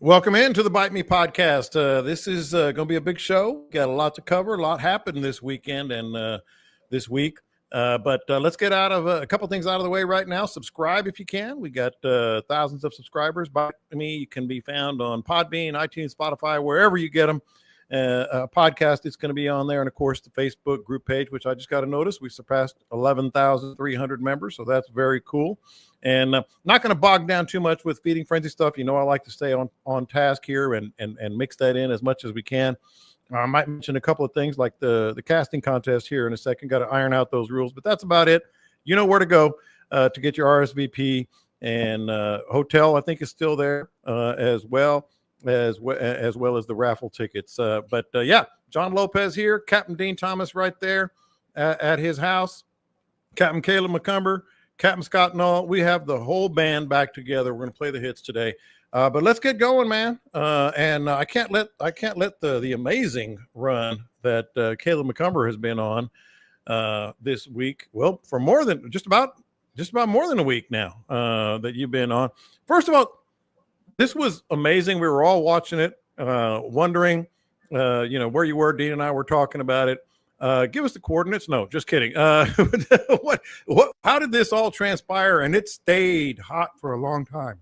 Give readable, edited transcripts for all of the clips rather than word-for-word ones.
Welcome into the Bite Me podcast. This is going to be a big show. Got a lot to cover. A lot happened this weekend and this week. But let's get out of a couple things out of the way right now. Subscribe if you can. We got thousands of subscribers. Bite Me can be found on Podbean, iTunes, Spotify, wherever you get them. A podcast is going to be on there. And, of course, the Facebook group page, which I just got to notice. We surpassed 11,300 members, so that's very cool. And not going to bog down too much with Feeding Frenzy stuff. You know, I like to stay on task here and mix that in as much as we can. I might mention a couple of things like the casting contest here in a second. Got to iron out those rules, but that's about it. You know where to go to get your RSVP, and hotel I think is still there as well as the raffle tickets. But yeah, John Lopez here, Captain Dean Thomas right there at his house, Captain Caleb McCumber, Captain Scott Null. We have the whole band back together. We're going to play the hits today. But let's get going, man. And I can't let the amazing run that Caleb McCumber has been on this week. Well, for more than just about more than a week now that you've been on. First of all, this was amazing. We were all watching it, wondering, where you were. Dean and I were talking about it. Give us the coordinates. No, just kidding. How did this all transpire? And it stayed hot for a long time.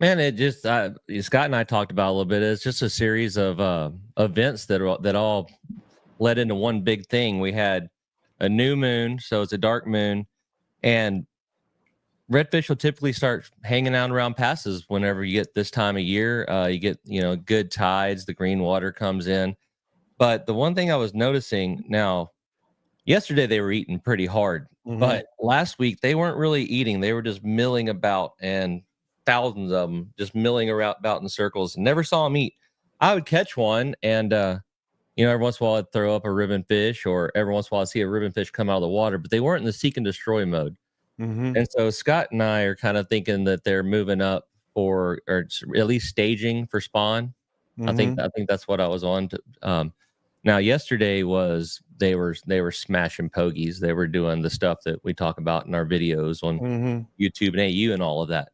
Man, it just Scott and I talked about it a little bit. It's just a series of events that all led into one big thing. We had a new moon, so it's a dark moon, and redfish will typically start hanging out around passes whenever you get this time of year. You get good tides, the green water comes in. But the one thing I was noticing now, yesterday they were eating pretty hard, but last week they weren't really eating. They were just milling about, and thousands of them just milling around about in circles. Never saw them eat. I would catch one, and every once in a while I'd throw up a ribbon fish, or every once in a while I'd see a ribbon fish come out of the water, but they weren't in the seek and destroy mode. And so Scott and I are kind of thinking that they're moving up or at least staging for spawn. I think that's what I was on to. Now, yesterday was they were smashing pogies. They were doing the stuff that we talk about in our videos on YouTube and AU and all of that.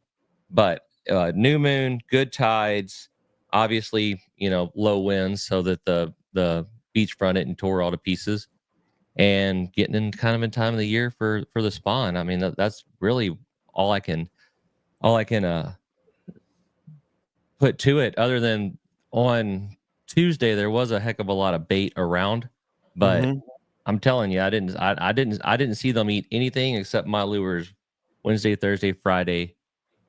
But new moon, good tides, obviously, low winds so that the beach front it and tore all to pieces, and getting in kind of in time of the year for the spawn. I mean, that's really all I can put to it, other than on Tuesday there was a heck of a lot of bait around, but I'm telling you, I didn't see them eat anything except my lures Wednesday, Thursday, Friday.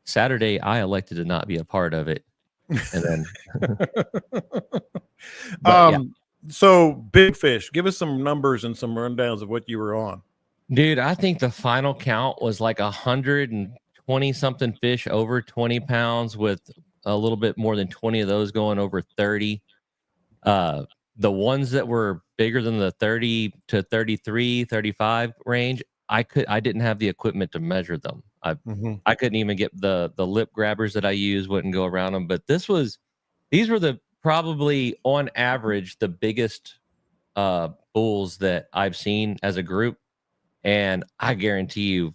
Saturday I elected to not be a part of it. And then So big fish, give us some numbers and some rundowns of what you were on. Dude, I think the final count was like 120 something fish over 20 pounds, with a little bit more than 20 of those going over 30. The ones that were bigger than the 30 to 33, 35 range, I didn't have the equipment to measure them. I couldn't even get the lip grabbers that I use, wouldn't go around them. But these were the probably on average the biggest bulls that I've seen as a group. And I guarantee you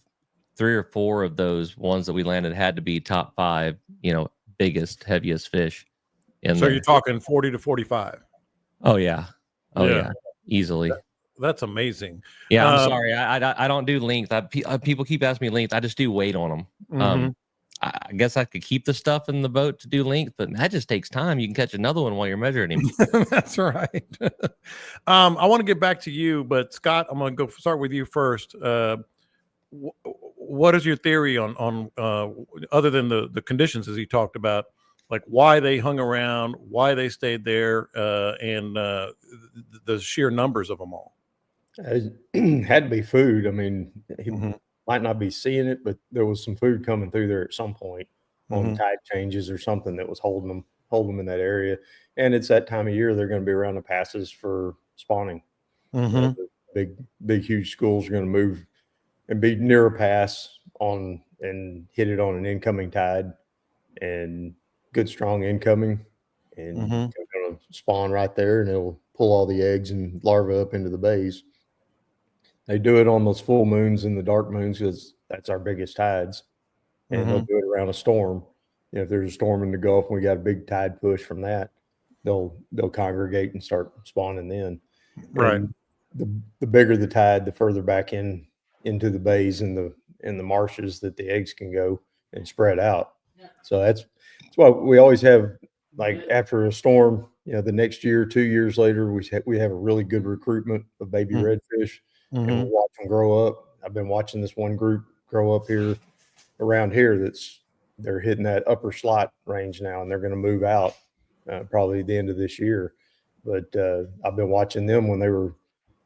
3 or 4 of those ones that we landed had to be top 5, biggest, heaviest fish. So you're talking 40 to 45. Oh yeah. Yeah. Easily. That's amazing. Yeah, I'm sorry. I don't do length. People keep asking me length. I just do weight on them. I guess I could keep the stuff in the boat to do length, but that just takes time. You can catch another one while you're measuring him. That's right. I want to get back to you, but Scott, I'm going to start with you first. What is your theory on other than the conditions as he talked about, like why they hung around, why they stayed there, and the sheer numbers of them all? It had to be food. I mean, he might not be seeing it, but there was some food coming through there at some point on tide changes or something that was holding them in that area. And it's that time of year they're going to be around the passes for spawning. The big, huge schools are going to move and be near a pass and hit it on an incoming tide and good, strong incoming. And they're going to spawn right there, and it'll pull all the eggs and larvae up into the bays. They do it on those full moons and the dark moons because that's our biggest tides. And they'll do it around a storm. if there's a storm in the Gulf and we got a big tide push from that, they'll congregate and start spawning then. Right. And the bigger the tide, the further back into the bays and the marshes that the eggs can go and spread out. So that's why we always have, like, after a storm, the next year, 2 years later, we have a really good recruitment of baby redfish, and we watch them grow up. I've been watching this one group grow up here around here they're hitting that upper slot range now, and they're going to move out probably at the end of this year. But I've been watching them when they were,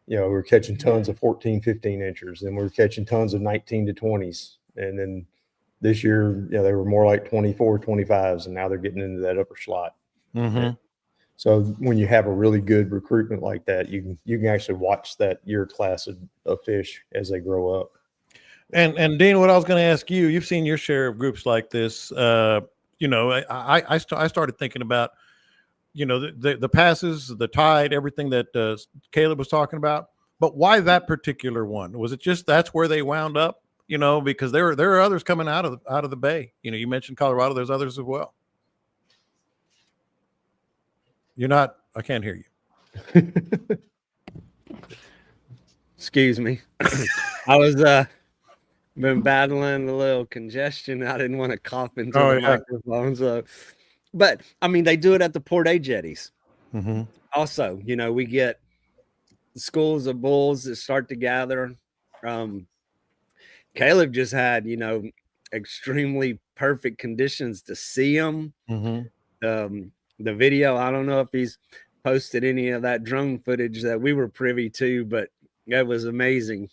we were catching tons of 14, 15 inchers, and we were catching tons of 19 to 20s. And then this year, they were more like 24, 25s, and now they're getting into that upper slot. So when you have a really good recruitment like that, you can actually watch that year class of fish as they grow up. And Dean, what I was going to ask you, you've seen your share of groups like this. I started thinking about, the passes, the tide, everything that Caleb was talking about. But why that particular one? Was it just that's where they wound up? Because there are others coming out of the bay. You mentioned Colorado. There's others as well. I can't hear you. Excuse me. I was been battling a little congestion. I didn't want to cough into the microphone. So, but I mean, they do it at the Port A jetties. Also, we get schools of bulls that start to gather. Caleb just had, extremely perfect conditions to see them. The video, I don't know if he's posted any of that drone footage that we were privy to, but it was amazing.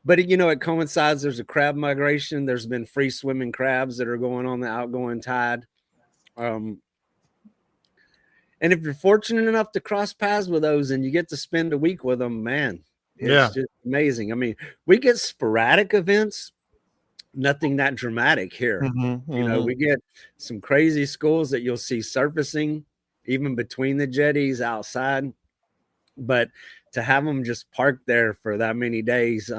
But it coincides. There's a crab migration. There's been free swimming crabs that are going on the outgoing tide. And if you're fortunate enough to cross paths with those and you get to spend a week with them, man, it's just amazing. I mean, we get sporadic events, nothing that dramatic here. We get some crazy schools that you'll see surfacing even between the jetties outside. But to have them just parked there for that many days,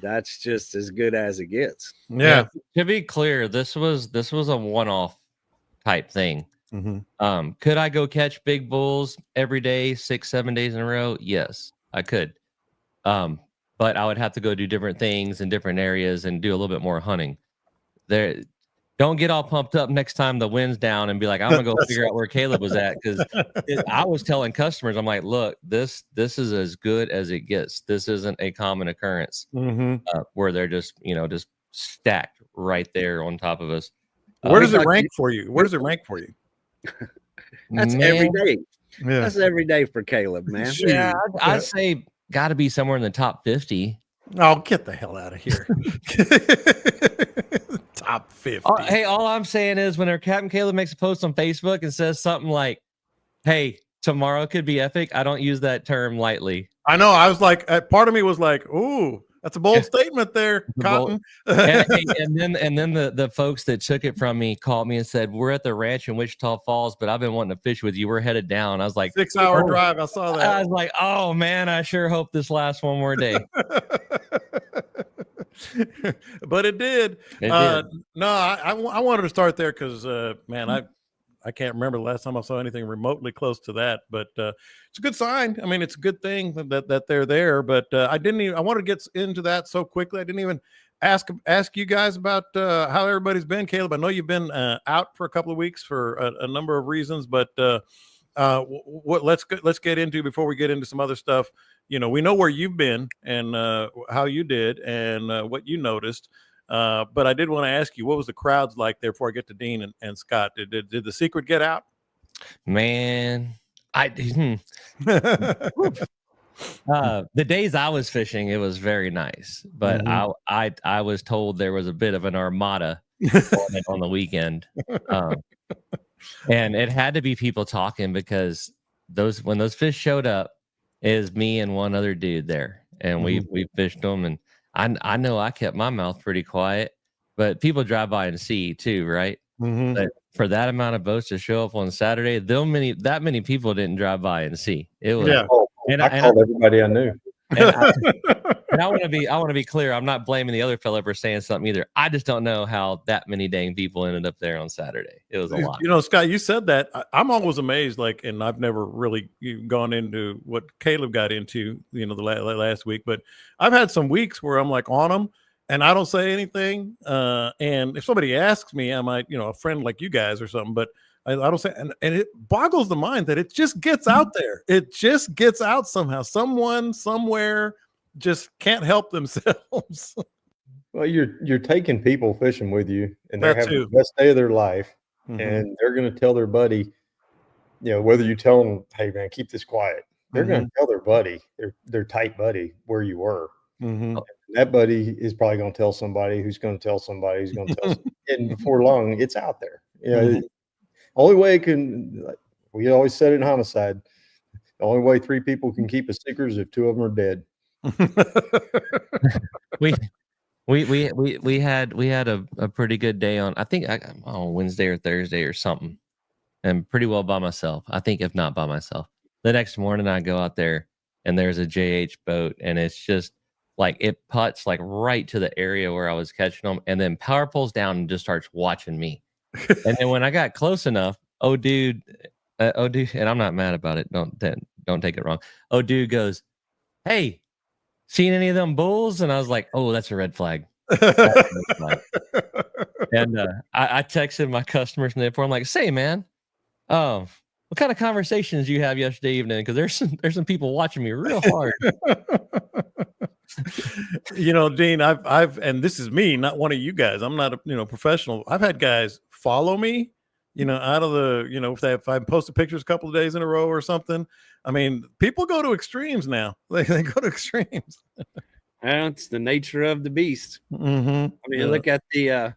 that's just as good as it gets. Yeah. To be clear, this was a one-off type thing. Could I go catch big bulls every day, 6-7 days in a row? Yes, I could. But I would have to go do different things in different areas and do a little bit more hunting. Don't get all pumped up next time the wind's down and be like, I'm gonna go figure out where Caleb was at, because I was telling customers, I'm like, look, this is as good as it gets. This isn't a common occurrence where they're just stacked right there on top of us. Where does it rank for you? That's every day. Yeah. That's every day for Caleb, man. Yeah, I'd say got to be somewhere in the top 50. Oh, get the hell out of here. Top 50. Hey, all I'm saying is whenever Captain Caleb makes a post on Facebook and says something like, hey, tomorrow could be epic, I don't use that term lightly. I know. I was like, part of me was like, ooh, that's a bold statement there, Cotton. and then the folks that took it from me called me and said, we're at the ranch in Wichita Falls, but I've been wanting to fish with you. We're headed down. I was like, 6-hour drive. I saw that. I was like, oh man, I sure hope this lasts one more day. But it did. No, I wanted to start there because, man, I can't remember the last time I saw anything remotely close to that, but it's a good sign. I mean, it's a good thing that they're there, but I wanted to get into that so quickly. I didn't even ask you guys about how everybody's been. Caleb, I know you've been out for a couple of weeks for a number of reasons, but let's get into, before we get into some other stuff. We know where you've been and how you did and what you noticed. But I did want to ask you, what was the crowds like there before I get to Dean and Scott? Did the secret get out? Man, the days I was fishing, it was very nice, but I was told there was a bit of an armada on the weekend, and it had to be people talking, because when those fish showed up, it was me and one other dude there, and we fished them, and I know I kept my mouth pretty quiet, but people drive by and see too, right? But for that amount of boats to show up on Saturday, that many people didn't drive by and see. It was, I called everybody I knew. And I want to be clear. I'm not blaming the other fella for saying something either. I just don't know how that many dang people ended up there on Saturday. It was a lot. You know, Scott, you said that. I'm always amazed. Like, and I've never really gone into what Caleb got into, you know, the last week. But I've had some weeks where I'm like on them, and I don't say anything. And if somebody asks me, I might, you know, a friend like you guys or something, but I don't say. And it boggles the mind that it just gets out there. It just gets out somehow. Someone somewhere just can't help themselves. Well, you're taking people fishing with you, and they're having too. the best day of their life, and they're going to tell their buddy, you know, whether you tell them, "Hey, man, keep this quiet," they're going to tell their buddy, their tight buddy, where you were. That buddy is probably going to tell somebody who's going to tell somebody who's going to tell somebody, and before long, it's out there. You know, only way it can, like we always said in homicide, the only way 3 people can keep a secret is if 2 of them are dead. We had a pretty good day on, I think on Wednesday or Thursday or something, and pretty well by myself. I think if not by myself. The next morning I go out there and there's a JH boat, and it's just like it putts like right to the area where I was catching them, and then power pulls down and just starts watching me. And then when I got close enough, oh dude, and I'm not mad about it. Don't take it wrong. Oh dude goes, "Hey, seen any of them bulls?" And I was like, "Oh, that's a red flag." And I texted my customers from the airport. I'm like, "Say, man, what kind of conversations you have yesterday evening? Because there's some people watching me real hard." You know, Dean, I've and this is me, not one of you guys. I'm not a professional. I've had guys follow me, you know, out of the, you know, if I posted pictures a couple of days in a row or something. I mean, people go to extremes now. They go to extremes. Well, it's the nature of the beast. I mean, look at the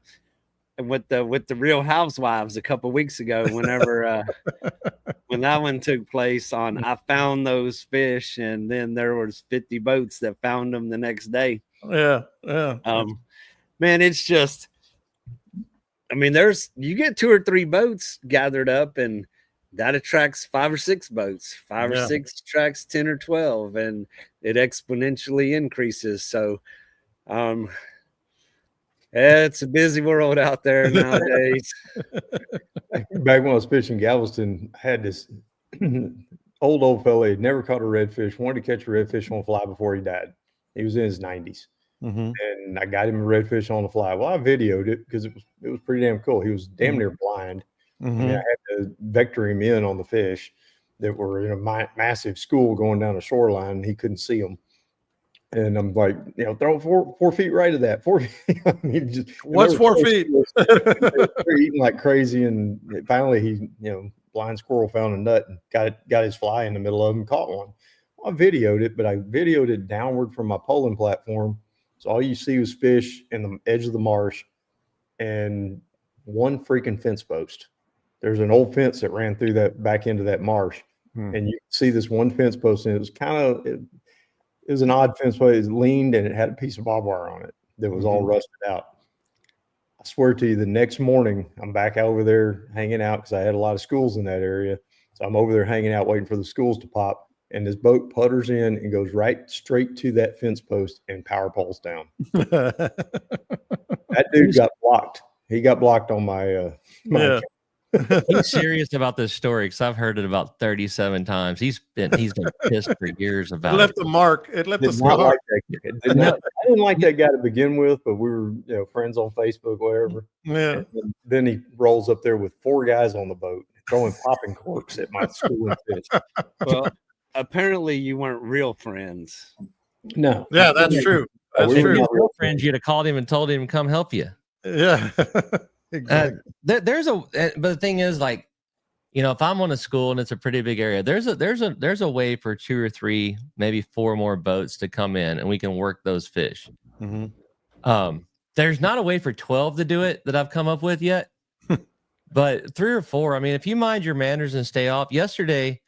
with the Real Housewives a couple of weeks ago. Whenever when that one took place, on I found those fish, and then there was 50 boats that found them the next day. Yeah. Man, it's just, I mean, you get 2 or 3 boats gathered up, and that attracts 5 or 6 boats. 5 or 6 attracts 10 or 12, and it exponentially increases. So, it's a busy world out there nowadays. Back when I was fishing Galveston, I had this old fella. He'd never caught a redfish, wanted to catch a redfish on a fly before he died. He was in his 90s. And I got him a redfish on the fly. Well, I videoed it because it was pretty damn cool. He was damn near blind. I mean, I had to vector him in on the fish that were in a massive school going down the shoreline, and he couldn't see them. And I'm like, you know, throw 4 feet right of that. 4 feet. I mean, just what's 4 feet? They're eating like crazy, and finally he, you know, blind squirrel found a nut and got his fly in the middle of him, caught one. Well, I videoed it, but I videoed it downward from my polling platform. So all you see was fish in the edge of the marsh and one freaking fence post. There's an old fence that ran through that back into that marsh. And you see this one fence post, and it was it was an odd fence post. It leaned, and it had a piece of barbed wire on it that was all rusted out. I swear to you, the next morning, I'm back over there hanging out because I had a lot of schools in that area. So I'm over there hanging out, waiting for the schools to pop. And this boat putters in and goes right straight to that fence post and power poles down. That dude got blocked. He got blocked on my He's serious about this story because I've heard it about 37 times. He's been pissed for years about it. Left a mark. It left a scar. Like I didn't like that guy to begin with, but we were, you know, friends on Facebook, whatever. Yeah. And then he rolls up there with 4 guys on the boat throwing popping corks at my school and fish. Well, apparently you weren't real friends. No. Yeah, that's true. That's If true. you were real friends, you'd have called him and told him to come help you. Yeah. Exactly. But the thing is, like, you know, if I'm on a school and it's a pretty big area, there's a way for 2 or 3, maybe 4 more boats to come in, and we can work those fish. There's not a way for 12 to do it that I've come up with yet, but 3 or 4. I mean, if you mind your manners and stay off. Yesterday,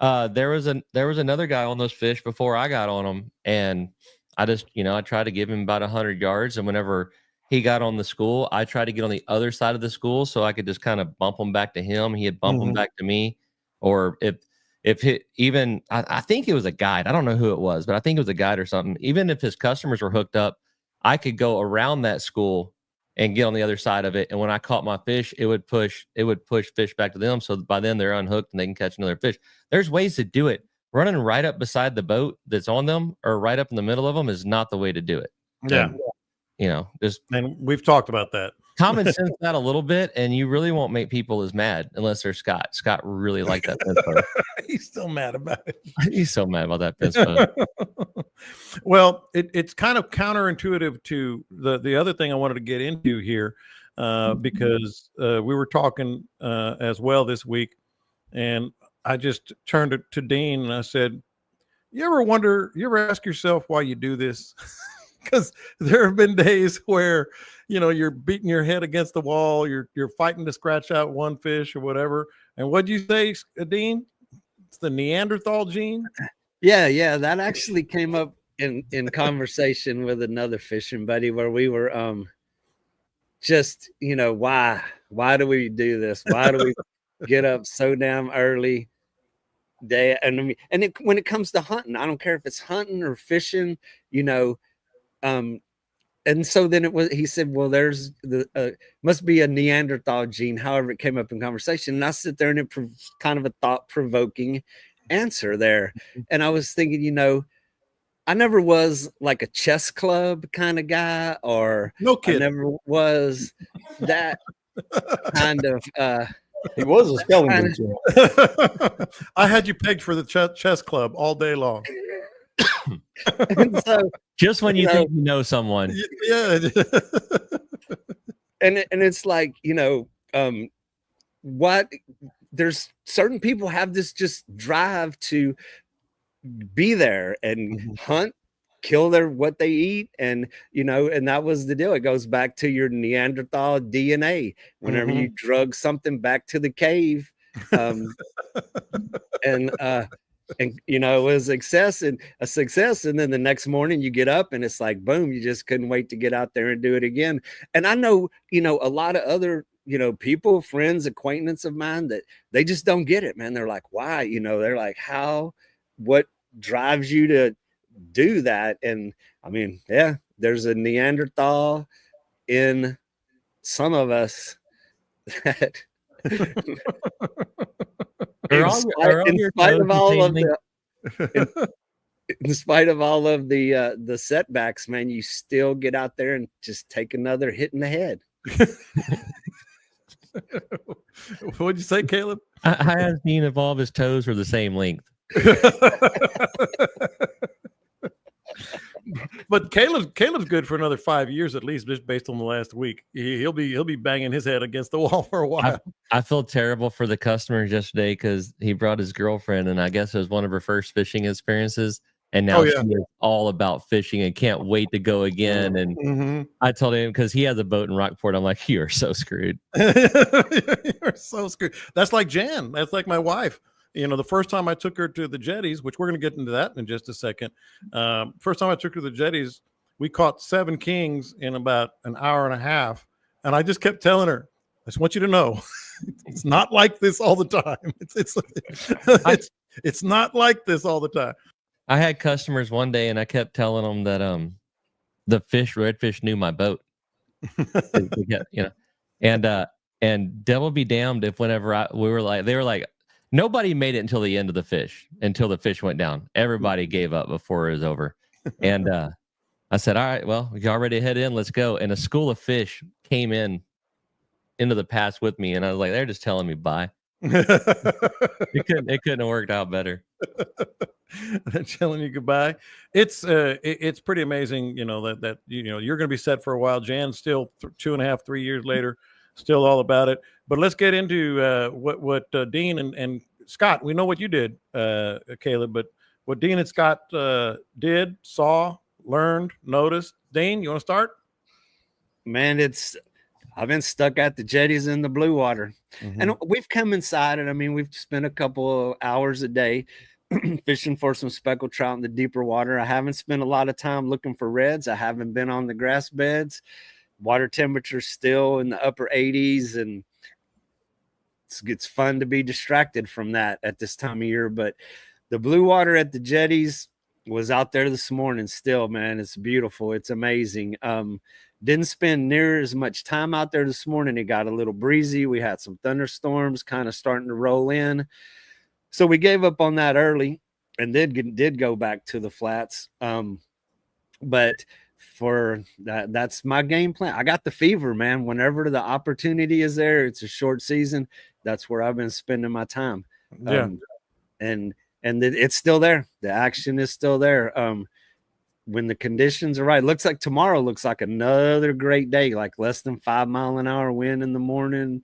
there was another guy on those fish before I got on them, and I just, you know, I tried to give him about 100 yards, and whenever he got on the school, I tried to get on the other side of the school so I could just kind of bump him back to him. He'd bump him back to me. Or if I think it was a guide. I don't know who it was, but I think it was a guide or something. Even if his customers were hooked up, I could go around that school and get on the other side of it. And when I caught my fish, it would push fish back to them. So by then they're unhooked and they can catch another fish. There's ways to do it. Running right up beside the boat that's on them or right up in the middle of them is not the way to do it. Yeah. And, and we've talked about that. Common sense that a little bit, and you really won't make people as mad unless they're Scott. Scott really liked that fence post. He's still mad about it. He's so mad about that fence post. Well, it's kind of counterintuitive to the other thing I wanted to get into here, because we were talking as well this week, and I just turned to Dean and I said, you ever ask yourself why you do this? Because there have been days where, you're beating your head against the wall, you're fighting to scratch out one fish or whatever. And what'd you say, Dean? It's the Neanderthal gene? Yeah. That actually came up in conversation with another fishing buddy where we were just, why do we do this? Why do we get up so damn early? When it comes to hunting, I don't care if it's hunting or fishing, and so then he said, well, there's must be a Neanderthal gene. However, it came up in conversation, and I sit there and it kind of a thought-provoking answer there. And I was thinking, I never was like a chess club kind of guy, or no kid. I never was that kind of. He was a skeleton. I had you pegged for the chess club all day long. And so, just when you think you know someone, yeah. and it's like, what there's certain people have this just drive to be there and hunt, kill what they eat, and and that was the deal. It goes back to your Neanderthal DNA. Whenever you drug something back to the cave, and it was a success, and then the next morning you get up and it's like boom, you just couldn't wait to get out there and do it again. And I know a lot of other people, friends, acquaintances of mine, that they just don't get it, man. They're like, why? They're like, what drives you to do that? And I mean, yeah, there's a Neanderthal in some of us that in spite of all of the setbacks, man, you still get out there and just take another hit in the head. What'd you say, Caleb? I asked Dean if all of his toes were the same length. But Caleb's good for another 5 years at least, just based on the last week. He'll be banging his head against the wall for a while. I feel terrible for the customers yesterday because he brought his girlfriend, and I guess it was one of her first fishing experiences. And now she is all about fishing and can't wait to go again. And I told him, because he has a boat in Rockport, I'm like, you are so screwed. You're so screwed. That's like Jan. That's like my wife. The first time I took her to the jetties, which we're going to get into that in just a second. First time I took her to the jetties, we caught 7 kings in about an hour and a half. And I just kept telling her, I just want you to know, it's not like this all the time. It's not like this all the time. I had customers one day, and I kept telling them that the redfish knew my boat. And devil be damned if whenever they were like, nobody made it until the end of the fish, until the fish went down. Everybody gave up before it was over. And I said, all right, well, y'all ready to head in? Let's go. And a school of fish came into the pass with me, and I was like, they're just telling me bye. It couldn't have worked out better. They're telling you goodbye. It's pretty amazing, that you're going to be set for a while. Jan's still 2.5, 3 years later, still all about it. But let's get into what Dean and Scott. We know what you did, Caleb, but what Dean and Scott did, saw, learned, noticed. Dean, you want to start? Man, I've been stuck at the jetties in the blue water, and we've come inside it. I mean, we've spent a couple of hours a day fishing for some speckled trout in the deeper water. I haven't spent a lot of time looking for reds. I haven't been on the grass beds. Water temperature still in the upper 80s, and it's fun to be distracted from that at this time of year. But the blue water at the jetties was out there this morning still, man. It's beautiful. It's amazing. Didn't spend near as much time out there this morning. It got a little breezy. We had some thunderstorms kind of starting to roll in. So we gave up on that early and did go back to the flats. But for that's my game plan. I got the fever, man. Whenever the opportunity is there, it's a short season. That's where I've been spending my time. Yeah. And it's still there. The action is still there. When the conditions are right, looks like tomorrow looks like another great day, like less than 5 mile an hour wind in the morning.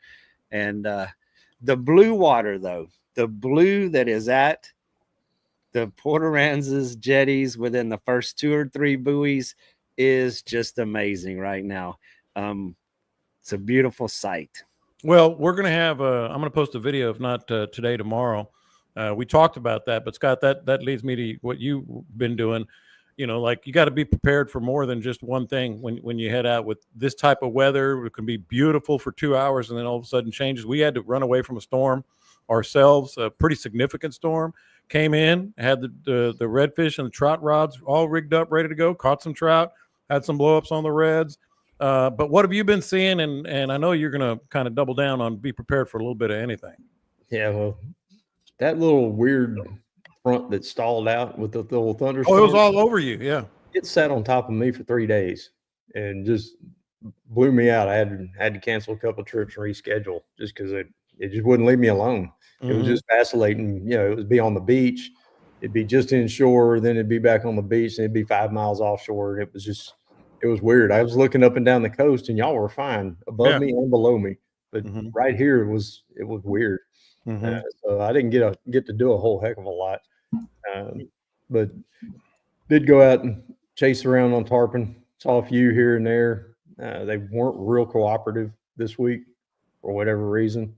And the blue water, though, the blue that is at the Port Aransas jetties within the first 2 or 3 buoys is just amazing right now. It's a beautiful sight. Well, we're going to have I'm going to post a video, if not today, tomorrow. We talked about that, but Scott, that leads me to what you've been doing. You know, like you got to be prepared for more than just one thing when you head out with this type of weather. It can be beautiful for 2 hours and then all of a sudden changes. We had to run away from a storm ourselves, a pretty significant storm. Came in, had the redfish and the trout rods all rigged up, ready to go, caught some trout, had some blowups on the reds. But what have you been seeing? And I know you're going to kind of double down on be prepared for a little bit of anything. Yeah, well, that little weird front that stalled out with the little thunderstorm. Oh, it was all over you. Yeah. It sat on top of me for 3 days and just blew me out. I had to cancel a couple of trips and reschedule just because it just wouldn't leave me alone. It was just vacillating. You know, it would be on the beach. It'd be just inshore. Then it'd be back on the beach and it'd be 5 miles offshore. It was weird. I was looking up and down the coast and y'all were fine above me and below me. But right here, it was weird. So I didn't get to do a whole heck of a lot. But did go out and chase around on tarpon. Saw a few here and there. They weren't real cooperative this week for whatever reason.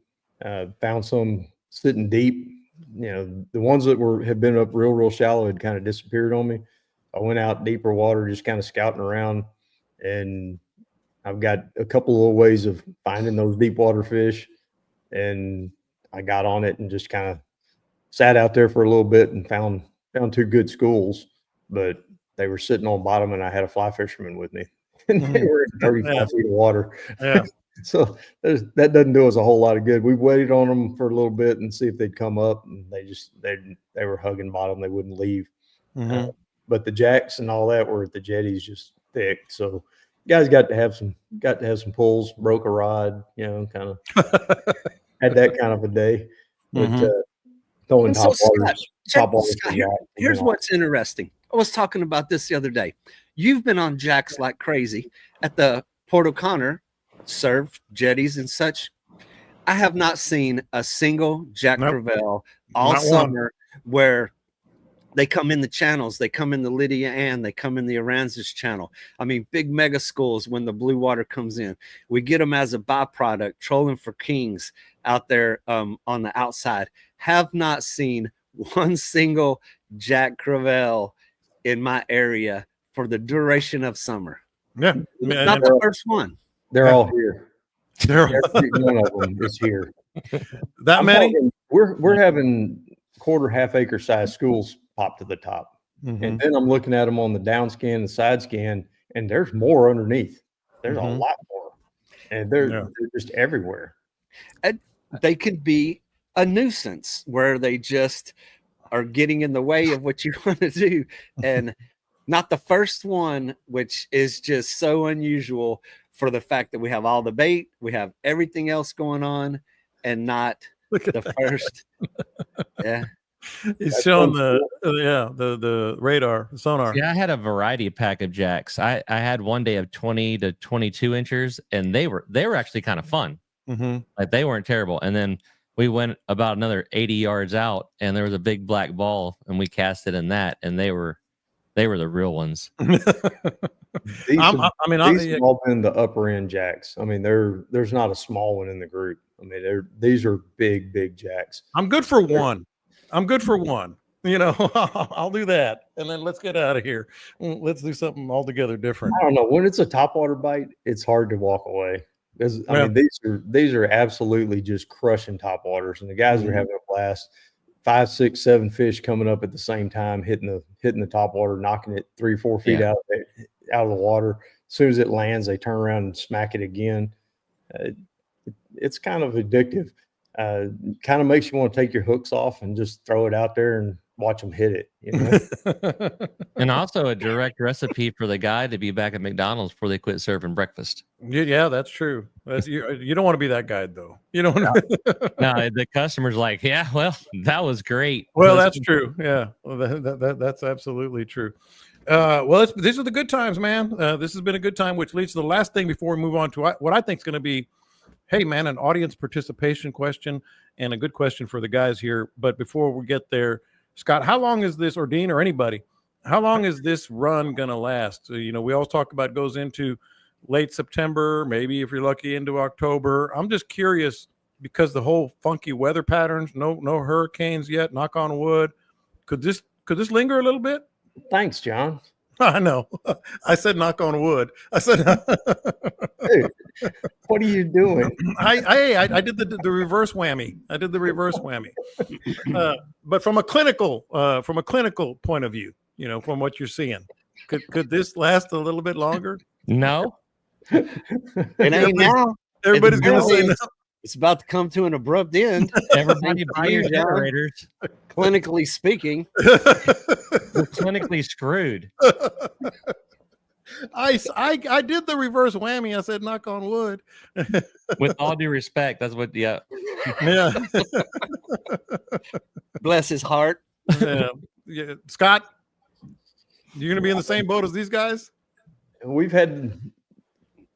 Found some sitting deep. You know, the ones that had been up real shallow had kind of disappeared on me. I went out deeper water, just kind of scouting around, and I've got a couple of ways of finding those deep water fish. And I got on it and just kind of sat out there for a little bit and found 2 good schools, but they were sitting on bottom and I had a fly fisherman with me and they were in 35 feet of water. Yeah. So that doesn't do us a whole lot of good. We waited on them for a little bit and see if they'd come up, and they were hugging bottom. They wouldn't leave. But the jacks and all that were at the jetties just thick. So guys got to have some pulls, broke a rod, you know, kind of had that kind of a day. But throwing top water. Here's what's interesting. I was talking about this the other day. You've been on jacks like crazy at the Port O'Connor, surf jetties and such. I have not seen a single Jack Crevalle all summer where they come in the channels. They come in the Lydia Ann. They come in the Aransas channel. I mean, big mega schools when the blue water comes in. We get them as a byproduct, trolling for kings out there on the outside. Have not seen one single Jack Crevalle in my area for the duration of summer. Yeah. Not the first one. They're all here. Every one of them is here. That many? We're having half acre size schools pop to the top. And then I'm looking at them on the down scan and side scan, and there's more underneath. There's a lot more. And they're just everywhere. They could be a nuisance where they just are getting in the way of what you want to do. And not the first one, which is just so unusual for the fact that we have all the bait, we have everything else going on, and not the first. Yeah. He's showing the radar, the sonar. Yeah, I had a variety pack of jacks. I had one day of 20 to 22 inches, and they were actually kind of fun. Like they weren't terrible. And then we went about another 80 yards out, and there was a big black ball, and we cast it in that, and they were the real ones. These have all been the upper end jacks. I mean, there's not a small one in the group. I mean, these are big jacks. I'm good for one. You know, I'll do that, and then let's get out of here. Let's do something altogether different. I don't know. When it's a topwater bite, it's hard to walk away I mean, these are absolutely just crushing topwaters, and the guys are having a blast. 5, 6, 7 fish coming up at the same time, hitting the topwater, knocking it 3 or 4 feet out of the water. As soon as it lands, they turn around and smack it again. It's kind of addictive. Kind of makes you want to take your hooks off and just throw it out there and watch them hit it. You know? And also a direct recipe for the guy to be back at McDonald's before they quit serving breakfast. Yeah, that's true. You don't want to be that guy, though. You don't want to. No, the customer's like, yeah, well, that was great. Well, that's true. Yeah, well, that's absolutely true. Well, these are the good times, man. This has been a good time, which leads to the last thing before we move on to what I think is going to be, hey, man, an audience participation question and a good question for the guys here. But before we get there, Scott, how long is this, or Dean, or anybody, how long is this run going to last? We always talk about goes into late September, maybe if you're lucky into October. I'm just curious because the whole funky weather patterns, no hurricanes yet, knock on wood. Could this linger a little bit? Thanks, John. I know. I said knock on wood. I said, hey, what are you doing? I did the reverse whammy. I did the reverse whammy. But from a clinical point of view, from what you're seeing, could this last a little bit longer? No. It ain't now. Everybody's going to say no. It's about to come to an abrupt end. Everybody buy your generators. Clinically speaking, we're clinically screwed. I did the reverse whammy. I said knock on wood. With all due respect, that's what. Yeah. Bless his heart. Yeah. Scott, you're going to be in the same boat as these guys? We've had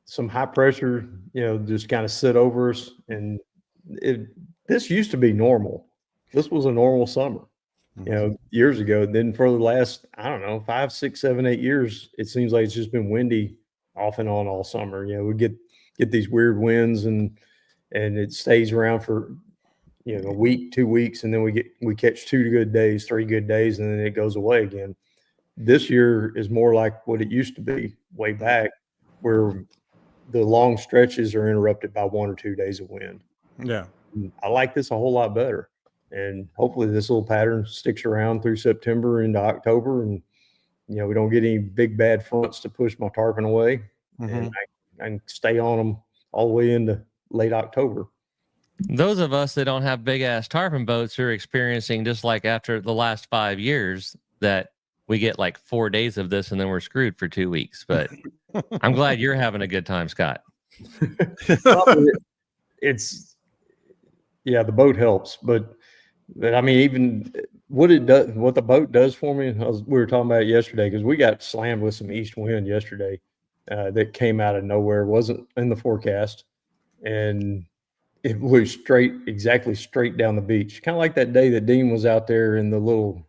some high pressure, just kind of sit over us. And this used to be normal. This was a normal summer, years ago. Then for the last, 5, 6, 7, 8 years, it seems like it's just been windy off and on all summer. We get these weird winds and it stays around for, a week, 2 weeks. And then we catch 2 good days, 3 good days, and then it goes away again. This year is more like what it used to be way back, where the long stretches are interrupted by 1 or 2 days of wind. Yeah. I like this a whole lot better. And hopefully this little pattern sticks around through September into October. And, we don't get any big bad fronts to push my tarpon away. And I can stay on them all the way into late October. Those of us that don't have big ass tarpon boats are experiencing, just like after the last 5 years, that we get like 4 days of this and then we're screwed for 2 weeks. But I'm glad you're having a good time, Scott. The boat helps, but I mean, even what the boat does for me, we were talking about it yesterday, because we got slammed with some east wind yesterday that came out of nowhere, wasn't in the forecast, and it blew exactly straight down the beach. Kind of like that day that Dean was out there in the little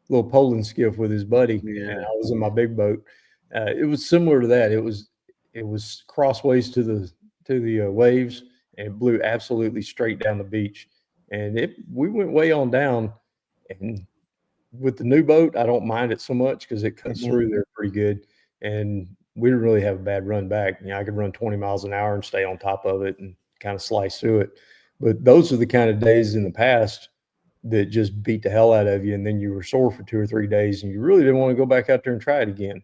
Poland skiff with his buddy, and I was in my big boat. It was similar to that. It was crossways to the waves, and it blew absolutely straight down the beach. And we went way on down. And with the new boat, I don't mind it so much because it cuts through there pretty good. And we didn't really have a bad run back. I could run 20 miles an hour and stay on top of it and kind of slice through it. But those are the kind of days in the past that just beat the hell out of you. And then you were sore for 2 or 3 days and you really didn't want to go back out there and try it again.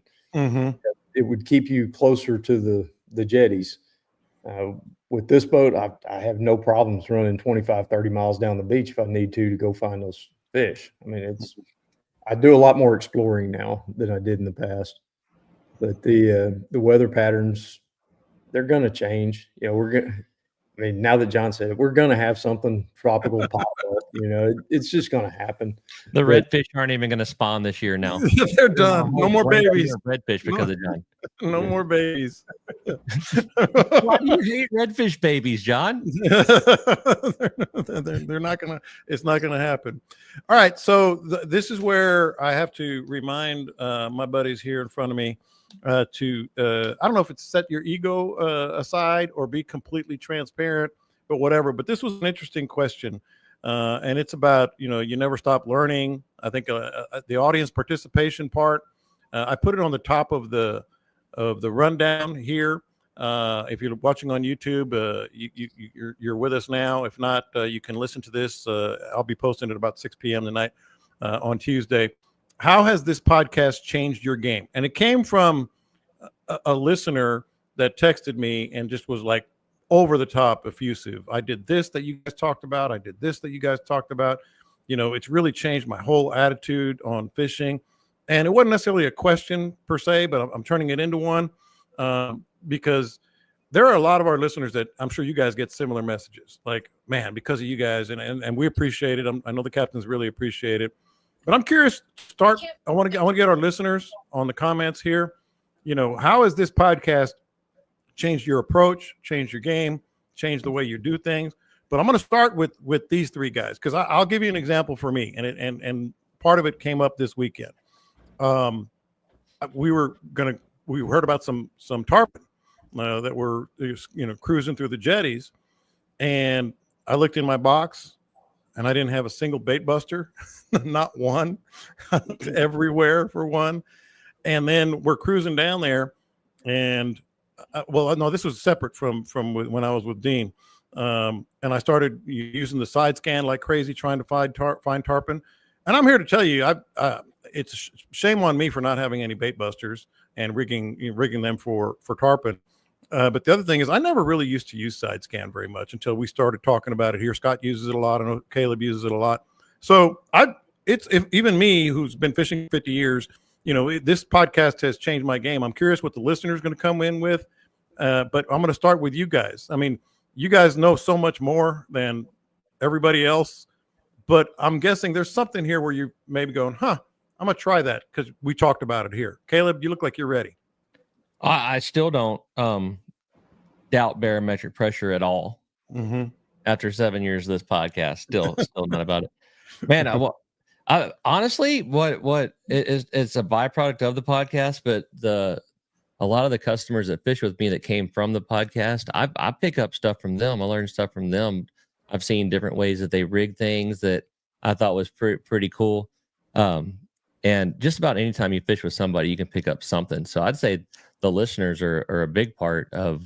It would keep you closer to the jetties. With this boat, I have no problems running 25, 30 miles down the beach if I need to go find those fish. I mean, I do a lot more exploring now than I did in the past. But the weather patterns, they're going to change. Now that John said it, we're going to have something tropical pop up. It's just going to happen. The redfish aren't even going to spawn this year now. They're done. No more babies. Redfish because of John. No more babies. Why do you hate redfish babies, John? They're not gonna. It's not gonna happen. All right. So this is where I have to remind my buddies here in front of me to I don't know if it's set your ego aside or be completely transparent, but whatever. But this was an interesting question. And it's about, you never stop learning. I think the audience participation part, I put it on the top of the rundown here. If you're watching on YouTube, you're with us now. If not, you can listen to this. I'll be posting it about 6 p.m. tonight on Tuesday. How has this podcast changed your game? And it came from a listener that texted me and just was like over the top effusive. I did this that you guys talked about. I did this that you guys talked about. You know, it's really changed my whole attitude on fishing. And it wasn't necessarily a question per se, but I'm turning it into one because there are a lot of our listeners that I'm sure you guys get similar messages. Like, man, because of you guys, and we appreciate it. I know the captains really appreciate it. But I'm curious. I want to get our listeners on the comments here. You know, how has this podcast changed your approach, changed your game, changed the way you do things? But I'm going to start with these three guys because I'll give you an example for me, and part of it came up this weekend. We heard about some tarpon that were cruising through the jetties, and I looked in my box. And I didn't have a single bait buster, not one, everywhere for one. And then we're cruising down there, and no, this was separate from when I was with Dean. And I started using the side scan like crazy, trying to find tarpon. And I'm here to tell you, it's shame on me for not having any bait busters and rigging them for tarpon. But the other thing is I never really used to use side scan very much until we started talking about it here. Scott uses it a lot. I know Caleb uses it a lot. So even me, who's been fishing 50 years, this podcast has changed my game. I'm curious what the listener is going to come in with. But I'm going to start with you guys. I mean, you guys know so much more than everybody else, but I'm guessing there's something here where you maybe going, I'm going to try that because we talked about it here. Caleb, you look like you're ready. I still don't doubt barometric pressure at all. Mm-hmm. After 7 years of this podcast, still not about it, man. I honestly, what it's a byproduct of the podcast, but a lot of the customers that fish with me that came from the podcast, I pick up stuff from them. I learn stuff from them. I've seen different ways that they rig things that I thought was pretty cool. And just about any time you fish with somebody, you can pick up something. So I'd say the listeners are a big part of,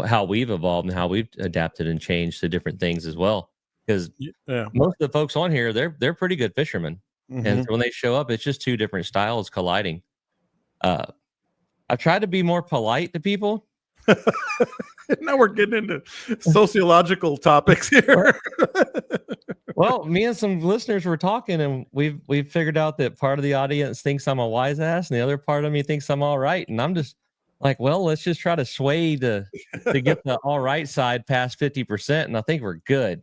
how we've evolved and how we've adapted and changed to different things as well. Because most of the folks on here, they're pretty good fishermen. Mm-hmm. And so when they show up, it's just two different styles colliding. I've tried to be more polite to people. Now we're getting into sociological topics here. Well, me and some listeners were talking, and we've figured out that part of the audience thinks I'm a wise ass, and the other part of me thinks I'm all right. And I'm just like, well, let's just try to sway to get the all right side past 50%, and I think we're good.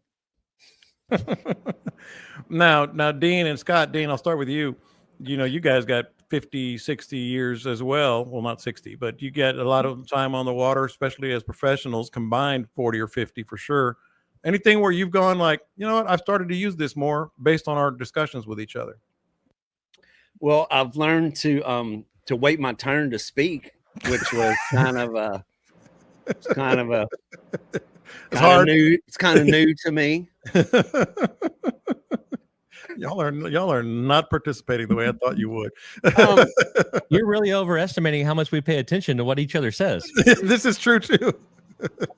Now, Dean and Scott, Dean, I'll start with you. You guys got 50, 60 years as well. Well, not 60, but you get a lot of time on the water, especially as professionals, combined 40 or 50 for sure. Anything where you've gone like, you know what, I've started to use this more based on our discussions with each other? Well, I've learned to wait my turn to speak, which was kind of new to me. Y'all are not participating the way I thought you would. You're really overestimating how much we pay attention to what each other says. This is true too.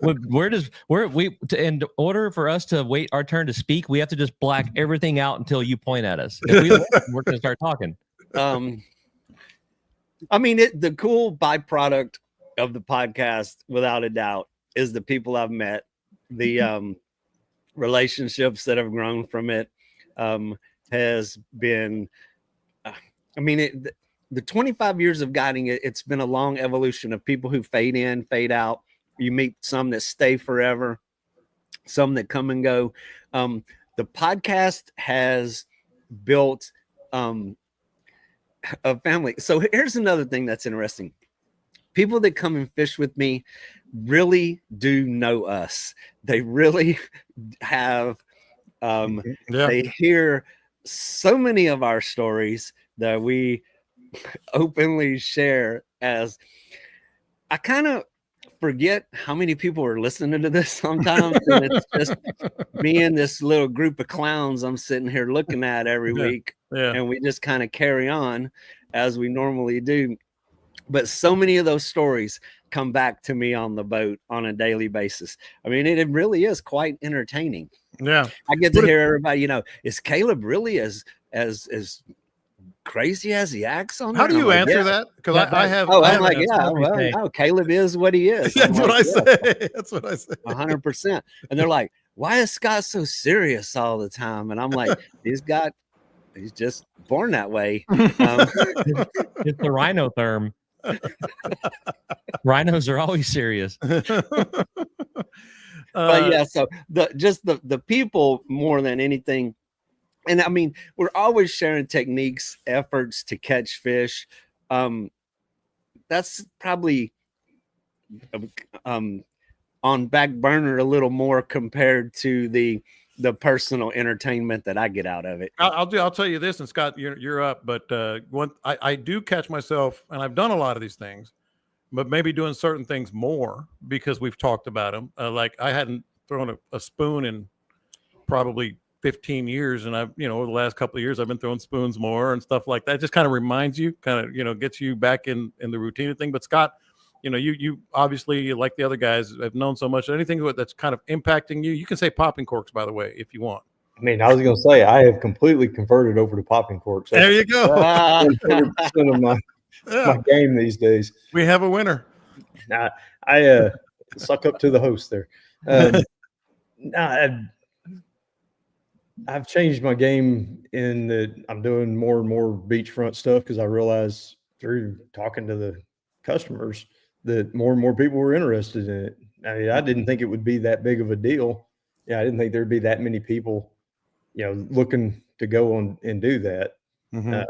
In order for us to wait our turn to speak, we have to just black everything out until you point at us. If we we're going to start talking. I mean, the cool byproduct of the podcast, without a doubt, is the people I've met, the relationships that have grown from it. Has been, the 25 years of guiding it's been a long evolution of people who fade in, fade out. You meet some that stay forever, some that come and go. The podcast has built a family. So here's another thing that's interesting. People that come and fish with me really do know us. They really have. They hear so many of our stories that we openly share. As I kind of forget how many people are listening to this sometimes, and it's just me and this little group of clowns I'm sitting here looking at every week, and we just kind of carry on as we normally do. But so many of those stories come back to me on the boat on a daily basis. I mean, it really is quite entertaining. Yeah. I get to hear everybody, is Caleb really as crazy as he acts on there? How do you answer that? Because I have. I'm like, no, Caleb is what he is. That's what I say. That's what I say. 100%. And they're like, why is Scott so serious all the time? And I'm like, he's just born that way. It's the rhino term. Rhinos are always serious. But yeah, so the people more than anything. And I mean, we're always sharing techniques, efforts to catch fish. That's probably on back burner a little more compared to the personal entertainment that I get out of it. I'll tell you this, and Scott, you're up. But I do catch myself, and I've done a lot of these things, but maybe doing certain things more because we've talked about them. Like I hadn't thrown a spoon in probably 15 years, and I've over the last couple of years I've been throwing spoons more and stuff like that. It just kind of reminds you, gets you back in the routine of thing. But Scott, you obviously, like the other guys, have known so much. Anything that's kind of impacting you can say popping corks, by the way, if you want. I mean, I was going to say I have completely converted over to popping corks. There you go. 100% of my game these days. We have a winner. I suck up to the host there. I've changed my game in that I'm doing more and more beachfront stuff because I realized through talking to the customers that more and more people were interested in it. I mean, I didn't think it would be that big of a deal. Yeah, I didn't think there'd be that many people, looking to go on and do that. Mm-hmm.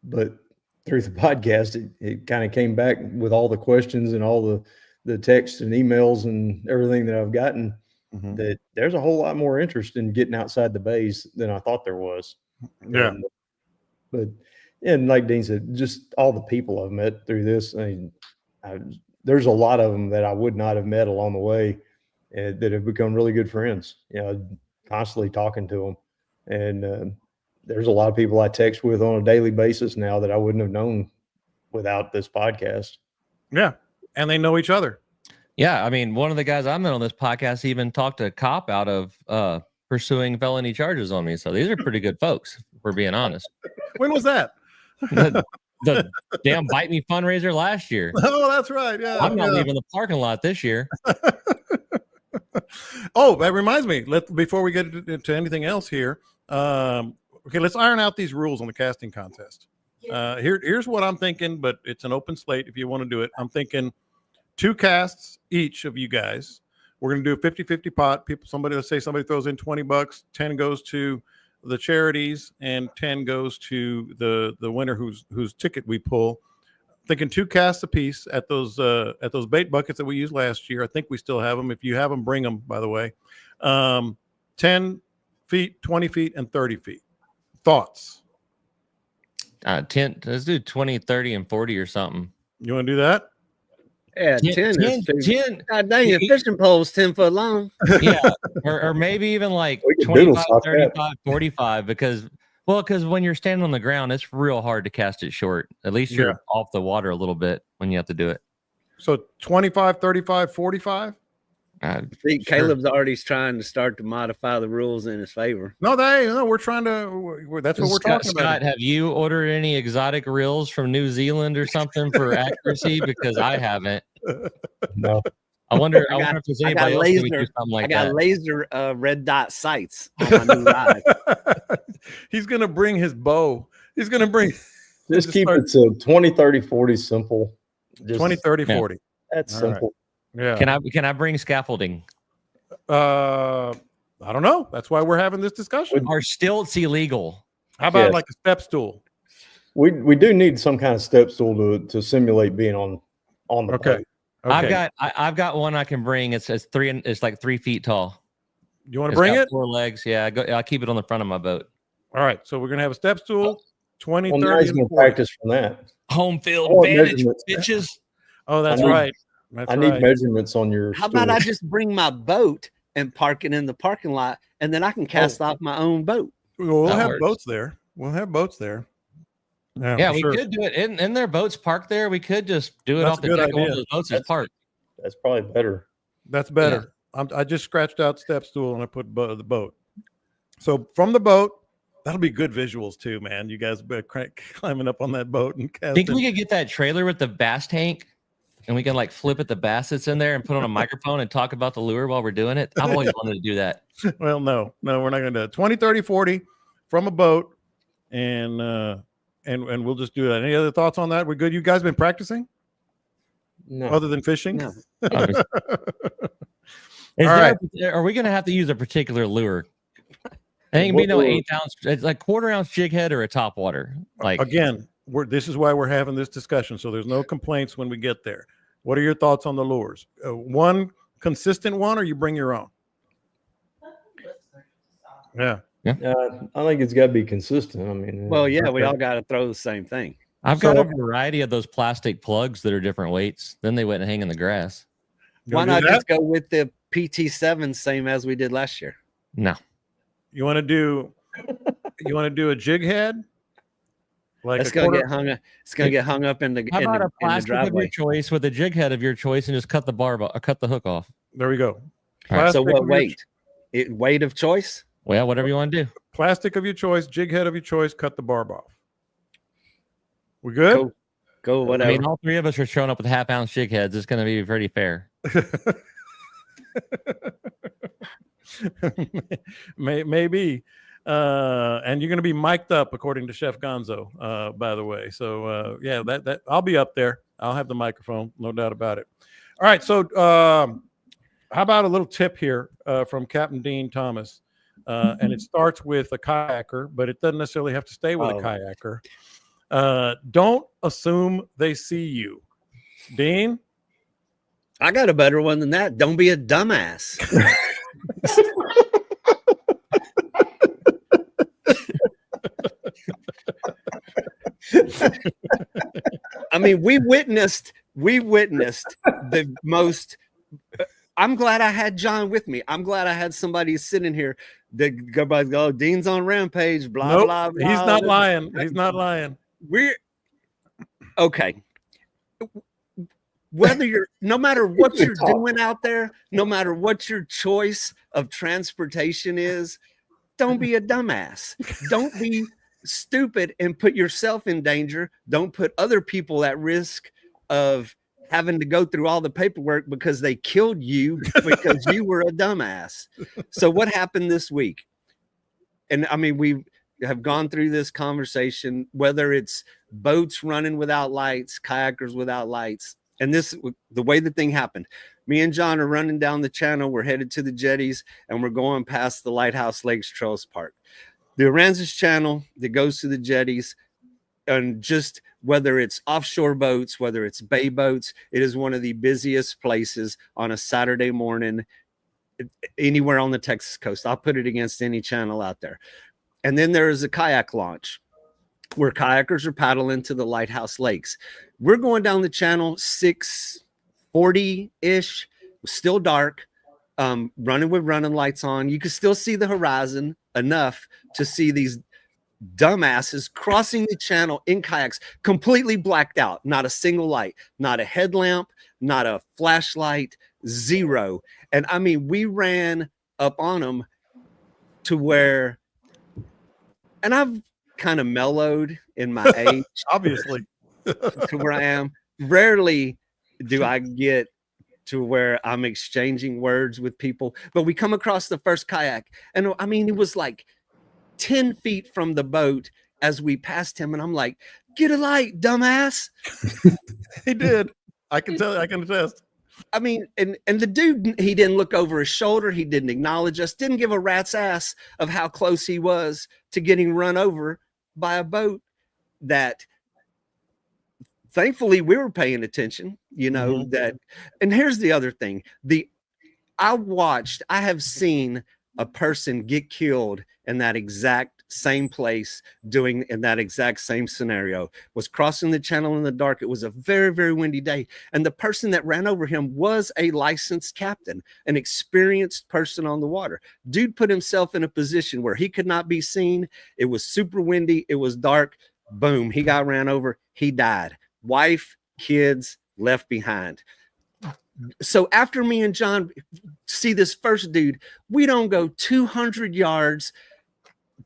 But through the podcast, it kind of came back with all the questions and all the texts and emails and everything that I've gotten. Mm-hmm. That there's a whole lot more interest in getting outside the bays than I thought there was. Yeah. And like Dean said, just all the people I've met through this. I mean, there's a lot of them that I would not have met along the way that have become really good friends, constantly talking to them. And there's a lot of people I text with on a daily basis now that I wouldn't have known without this podcast. Yeah. And they know each other. Yeah, I mean, one of the guys I met on this podcast even talked a cop out of pursuing felony charges on me. So these are pretty good folks, if we're being honest. When was that? The damn Bite Me fundraiser last year. Oh, that's right. Yeah, I'm not leaving the parking lot this year. Oh, that reminds me. Before we get into anything else here, okay, let's iron out these rules on the casting contest. Here's what I'm thinking, but it's an open slate if you want to do it. I'm thinking 2 casts each of you guys. We're going to do a 50-50 pot. Somebody throws in $20, 10 goes to the charities, and 10 goes to the winner whose ticket we pull. Thinking 2 casts apiece at those bait buckets that we used last year. I think we still have them. If you have them, bring them, by the way. 10 feet, 20 feet, and 30 feet. Thoughts? 10. Let's do 20, 30, and 40 or something. You want to do that? Yeah, 10 is 10. God dang it, fishing pole's 10 foot long. Yeah, or maybe even like 25, 35, 45, because when you're standing on the ground, it's real hard to cast it short. At least you're off the water a little bit when you have to do it. So 25, 35, 45? See, Caleb's already trying to start to modify the rules in his favor. No, we're trying to. That's what we're talking about. Scott, have you ordered any exotic reels from New Zealand or something for accuracy? Because I haven't. No. I wonder if there's anybody else who would do something like that. I got laser red dot sights on my new ride. He's gonna bring his bow. He's gonna bring. Just keep it to 20, 30, 40 simple. 20, 30, 40. That's simple. Right. Yeah. Can I bring scaffolding? I don't know. That's why we're having this discussion. Are stilts illegal? How about like a step stool? We do need some kind of step stool to simulate being on the boat. Okay. I've got one I can bring. It's like 3 feet tall. You want to bring it? 4 legs. Yeah, I'll keep it on the front of my boat. All right. So we're gonna have a step stool, 20, 30, nice, and 40. Practice from that. Home field advantage, bitches. Oh, that's right. I need measurements on your. How about I just bring my boat and park it in the parking lot, and then I can cast off my own boat? We'll have boats there. Yeah, we could do it in their boats parked there. We could just do it off the deck of one of those boats that's parked. That's probably better. That's better. Yeah. I just scratched out step stool and I put the boat. So from the boat, that'll be good visuals too, man. You guys be climbing up on that boat and casting. Think we could get that trailer with the bass tank, and we can like flip at the bass that's in there and put on a microphone and talk about the lure while we're doing it. I've always wanted to do that. Well, no, we're not going to do it. 20, 30, 40 from a boat, and we'll just do that. Any other thoughts on that? We're good. You guys been practicing? No. Other than fishing? No. Are we going to have to use a particular lure? I think it'd be no 8 ounce. It's like quarter-ounce jig head or a top water. Like again, this is why we're having this discussion. So there's no complaints when we get there. What are your thoughts on the lures? One consistent one, or you bring your own? Yeah. I think it's got to be consistent. I mean, well, yeah, we all got to throw the same thing. I've got a variety of those plastic plugs that are different weights. Then they wouldn't hang in the grass. Why not just go with the PT7, same as we did last year? No. You want to do a jig head? Like it's gonna get hung up. It's gonna get hung up in the. How about a plastic of your choice with a jig head of your choice, and just cut the barb or cut the hook off? There we go. Right. So what weight? Weight of choice? Well, whatever you want to do. Plastic of your choice, jig head of your choice. Cut the barb off. We good? Go whatever. I mean, all three of us are showing up with half-ounce jig heads. It's going to be pretty fair. Maybe. And you're going to be mic'd up according to Chef Gonzo, by the way. So yeah, that I'll be up there. I'll have the microphone, no doubt about it. All right. So how about a little tip here from Captain Dean Thomas? And it starts with a kayaker, but it doesn't necessarily have to stay with a kayaker. Don't assume they see you. Dean? I got a better one than that. Don't be a dumbass. I mean, we witnessed the most. I'm glad I had John with me. I'm glad I had somebody sitting here that everybody's go, Dean's on rampage, blah, blah, blah. He's not lying. He's not lying. We're okay. Whether you're, no matter what you're doing out there, no matter what your choice of transportation is, don't be a dumbass. Don't be stupid and put yourself in danger. Don't put other people at risk of having to go through all the paperwork because they killed you because you were a dumbass. So what happened this week? And I mean, we have gone through this conversation, whether it's boats running without lights, kayakers without lights. And this, the way the thing happened, me and John are running down the channel. We're headed to the jetties and we're going past the Lighthouse Lakes Trails Park. The Aransas Channel that goes to the jetties, and just whether it's offshore boats, whether it's bay boats, it is one of the busiest places on a Saturday morning anywhere on the Texas coast. I'll put it against any channel out there. And then there is a kayak launch where kayakers are paddling to the Lighthouse Lakes. We're going down the channel 6:40-ish, still dark, running with running lights on. You can still see the horizon enough to see these dumbasses crossing the channel in kayaks, completely blacked out. Not a single light, not a headlamp, not a flashlight, zero. And I mean, we ran up on them to where, and I've kind of mellowed in my age, obviously, to where I am. Rarely do I get to where I'm exchanging words with people, but we come across the first kayak, and I mean, it was like 10 feet from the boat as we passed him, and I'm like, get a light, dumbass. He did. I can tell you, I can attest. I mean, and the dude, he didn't look over his shoulder. He didn't acknowledge us, didn't give a rat's ass of how close he was to getting run over by a boat that thankfully we were paying attention, you know, that. And here's the other thing. I have seen a person get killed in that exact same place, doing in that exact same scenario, was crossing the channel in the dark. It was a very, very windy day. And the person that ran over him was a licensed captain, an experienced person on the water. Dude put himself in a position where he could not be seen. It was super windy. It was dark. Boom, he got ran over. He died. Wife, kids left behind. So after me and John see this first dude, we don't go 200 yards.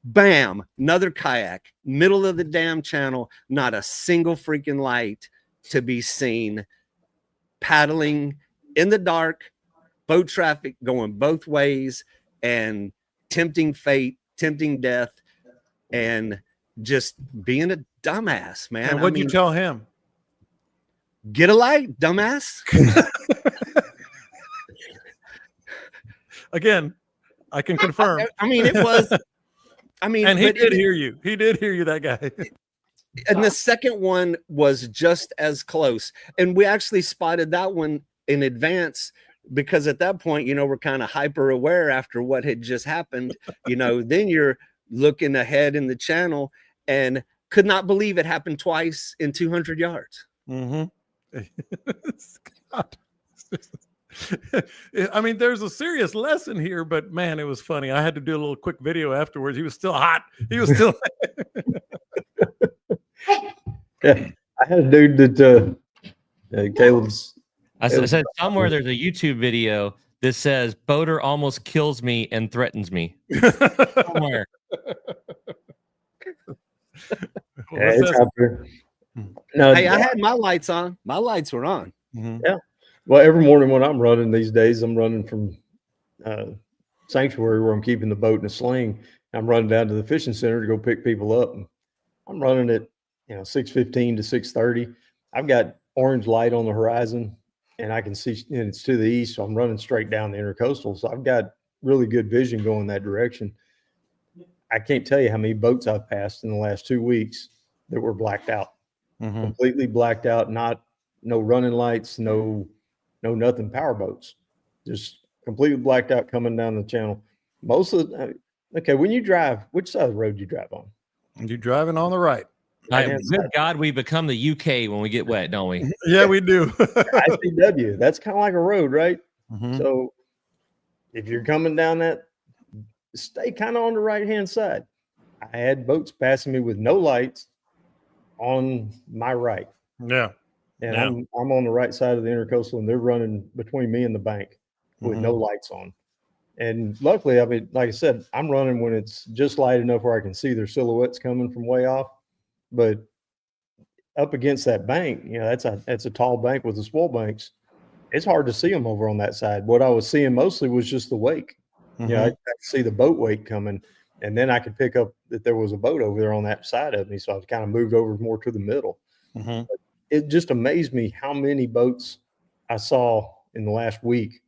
Bam, another kayak, middle of the damn channel, not a single freaking light to be seen, paddling in the dark, boat traffic going both ways, and tempting fate, tempting death, and just being a dumbass, man. And what'd you tell him? Get a light, dumbass. Again, I can confirm. I mean, it was. I mean, and he did hear you. He did hear you, that guy. And the second one was just as close. And we actually spotted that one in advance because at that point, you know, we're kind of hyper aware after what had just happened. You know, then you're looking ahead in the channel and could not believe it happened twice in 200 yards. Mm-hmm. I mean, there's a serious lesson here, but man, it was funny. I had to do a little quick video afterwards. He was still hot. He was still. Yeah, I had a dude that Caleb's. I said somewhere there's a YouTube video that says boater almost kills me and threatens me. Somewhere. Yeah, it's out there. No, hey, I had my lights on. My lights were on. Mm-hmm. Yeah. Well, every morning when I'm running these days, I'm running from Sanctuary where I'm keeping the boat in a sling. I'm running down to the fishing center to go pick people up. And I'm running at 6:15 to 6:30. I've got orange light on the horizon, and I can see, and it's to the east, so I'm running straight down the intercoastal. So I've got really good vision going that direction. I can't tell you how many boats I've passed in the last 2 weeks that were blacked out, completely blacked out. No running lights, no nothing, power boats, just completely blacked out coming down the channel. Most of the, okay, when you drive, which side of the road you drive on? You're driving on the right. Good God, we become the UK when we get wet, don't we? Yeah, we do. ICW, that's kind of like a road, right? Mm-hmm. So if you're coming down that, stay kind of on the right-hand side. I had boats passing me with no lights on my right. Yeah. And I'm on the right side of the intercoastal, and they're running between me and the bank with no lights on. And luckily, I mean, like I said, I'm running when it's just light enough where I can see their silhouettes coming from way off. But up against that bank, that's a tall bank with the spoil banks. It's hard to see them over on that side. What I was seeing mostly was just the wake. I could see the boat wake coming, and then I could pick up that there was a boat over there on that side of me. So I kind of moved over more to the middle. But it just amazed me how many boats I saw in the last week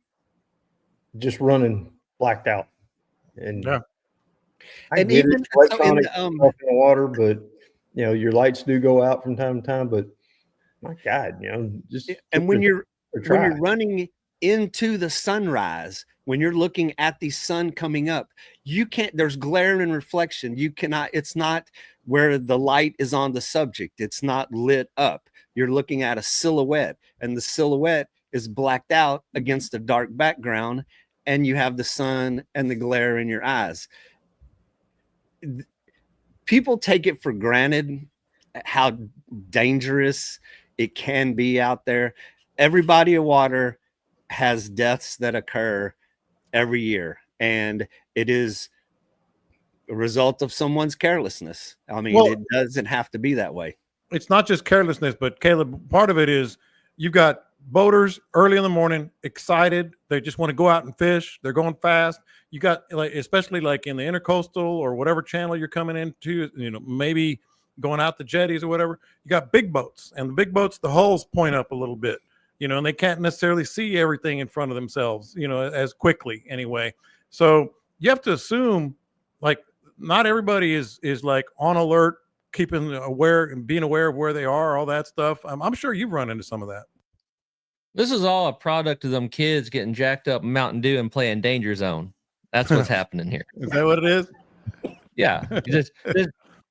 just running blacked out. And I and get even it, electronic stuff in the water, but your lights do go out from time to time. But my God, just when you're running into the sunrise, when you're looking at the sun coming up, you can't, there's glare and reflection. You cannot, it's not where the light is on the subject. It's not lit up. You're looking at a silhouette, and the silhouette is blacked out against a dark background, and you have the sun and the glare in your eyes. People take it for granted how dangerous it can be out there. Every body of water has deaths that occur every year, and it is a result of someone's carelessness. I mean, it doesn't have to be that way. It's not just carelessness, but Caleb, part of it is you've got boaters early in the morning, excited. They just want to go out and fish. They're going fast. You got, like, especially like in the intercoastal or whatever channel you're coming into, maybe going out the jetties or whatever. You got big boats, and the big boats, the hulls point up a little bit, and they can't necessarily see everything in front of themselves, as quickly anyway. So you have to assume, like, not everybody is like on alert, keeping aware and being aware of where they are, all that stuff. I'm sure you've run into some of that. This is all a product of them kids getting jacked up Mountain Dew and playing Danger Zone. That's what's happening here. Is that what it is? Yeah.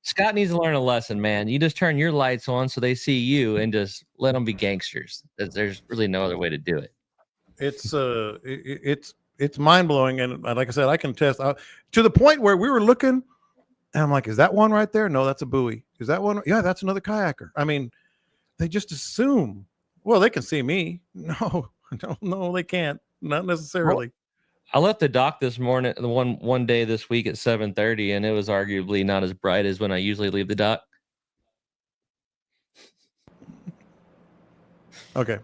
Scott needs to learn a lesson, man. You just turn your lights on so they see you and just let them be gangsters. There's really no other way to do it. It's mind blowing, and like I said, I can test to the point where we were looking, And I'm like, is that one right there? No, that's a buoy. Is that one? Yeah, that's another kayaker. I mean, they just assume, well, they can see me. No, they can't. Not necessarily. I left the dock this morning, one day this week at 7:30, and it was arguably not as bright as when I usually leave the dock. Okay.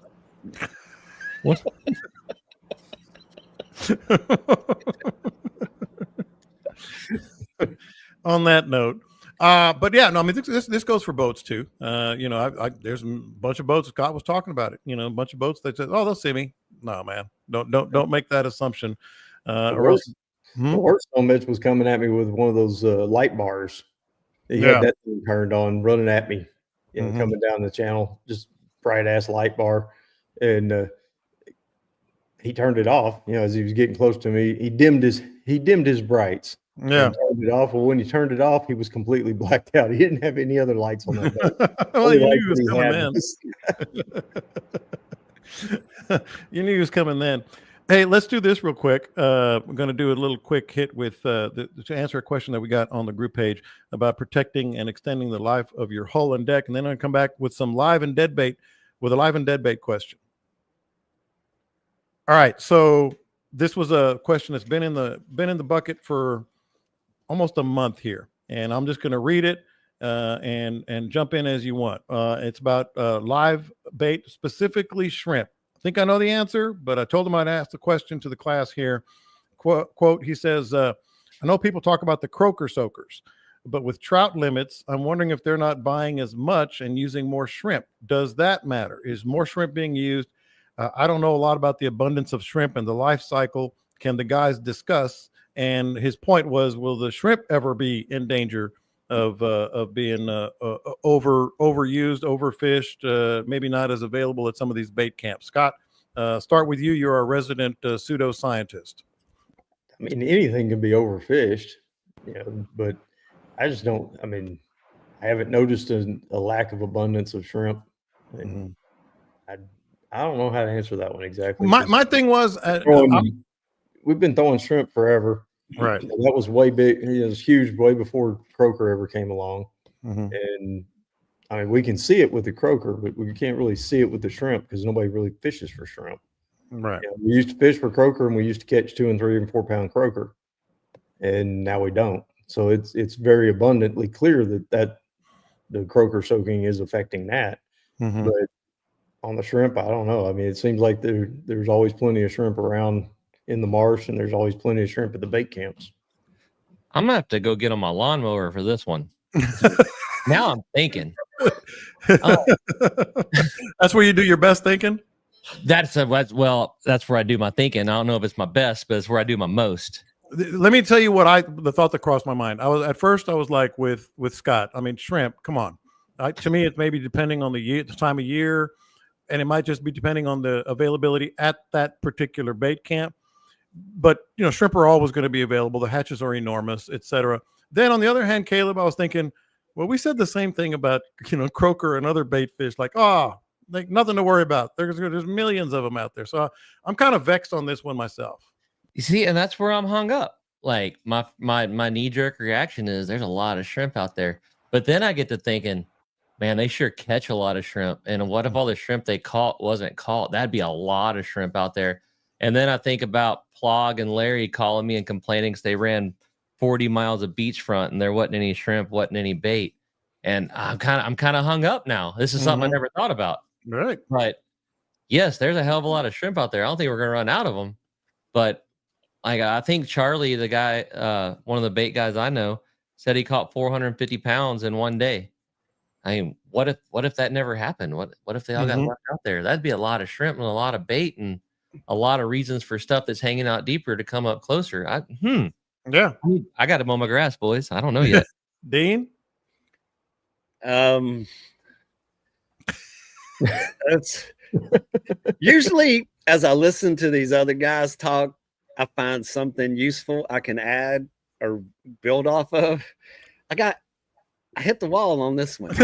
What? On that note, but yeah, no, I mean this goes for boats too. There's a bunch of boats. Scott was talking about it. A bunch of boats that said, "Oh, they'll see me." No, man, don't make that assumption. The worst on Mitch was coming at me with one of those light bars. He had that thing turned on, running at me, coming down the channel, just bright ass light bar, and he turned it off. As he was getting close to me, he dimmed his brights. Yeah, turned it off. Well, when he turned it off, he was completely blacked out. He didn't have any other lights on that boat. Well, you knew he was coming then. You knew he was coming then. Hey, let's do this real quick. We're going to do a little quick hit with to answer a question that we got on the group page about protecting and extending the life of your hull and deck, and then I'm going to come back with some live and dead bait with a live and dead bait question. All right, so this was a question that's been in the bucket for almost a month here, and I'm just going to read it and jump in as you want. It's about live bait, specifically shrimp. I think I know the answer, but I told him I'd ask the question to the class here. Quote, he says, I know people talk about the croaker soakers, but with trout limits, I'm wondering if they're not buying as much and using more shrimp. Does that matter? Is more shrimp being used? I don't know a lot about the abundance of shrimp and the life cycle. Can the guys discuss? And his point was, will the shrimp ever be in danger of being overused, overfished, maybe not as available at some of these bait camps? Scott, start with you. You're a resident pseudoscientist. I mean, anything can be overfished, but I just don't. I mean, I haven't noticed a lack of abundance of shrimp. And I don't know how to answer that one exactly. My thing was, we've been throwing shrimp forever. Right. That was way big. It was huge way before croaker ever came along. And I mean, we can see it with the croaker, but we can't really see it with the shrimp because nobody really fishes for shrimp. Right. We used to fish for croaker, and we used to catch 2 and 3 and 4 pound croaker, and now we don't. So it's very abundantly clear that the croaker soaking is affecting that. But on the shrimp, I don't know. I mean, it seems like there's always plenty of shrimp around in the marsh, and there's always plenty of shrimp at the bait camps. I'm gonna have to go get on my lawnmower for this one. Now I'm thinking. That's where you do your best thinking. That's where I do my thinking. I don't know if it's my best, but it's where I do my most. Let me tell you the thought that crossed my mind. I was like with Scott. I mean, shrimp. Come on. To me, it's maybe depending on the time of year, and it might just be depending on the availability at that particular bait camp. But shrimp are always going to be available. The hatches are enormous, etc. Then on the other hand, Caleb, I was thinking, well, we said the same thing about croaker and other bait fish. Like, nothing to worry about. There's millions of them out there. So I'm kind of vexed on this one myself. You see, and that's where I'm hung up. Like my knee-jerk reaction is there's a lot of shrimp out there. But then I get to thinking, man, they sure catch a lot of shrimp. And what if all the shrimp they caught wasn't caught? That'd be a lot of shrimp out there. And then I think about Plog and Larry calling me and complaining because they ran 40 miles of beachfront and there wasn't any shrimp, wasn't any bait. And I'm kind of hung up now. This is something I never thought about. Right. But yes, there's a hell of a lot of shrimp out there. I don't think we're going to run out of them. But I think Charlie, the guy, one of the bait guys I know, said he caught 450 pounds in one day. I mean, what if that never happened? What if they all got left out there? That'd be a lot of shrimp and a lot of bait and a lot of reasons for stuff that's hanging out deeper to come up closer. Yeah. I got to mow my grass, boys. I don't know yet. Dean? That's usually as I listen to these other guys talk, I find something useful I can add or build off of. I hit the wall on this one.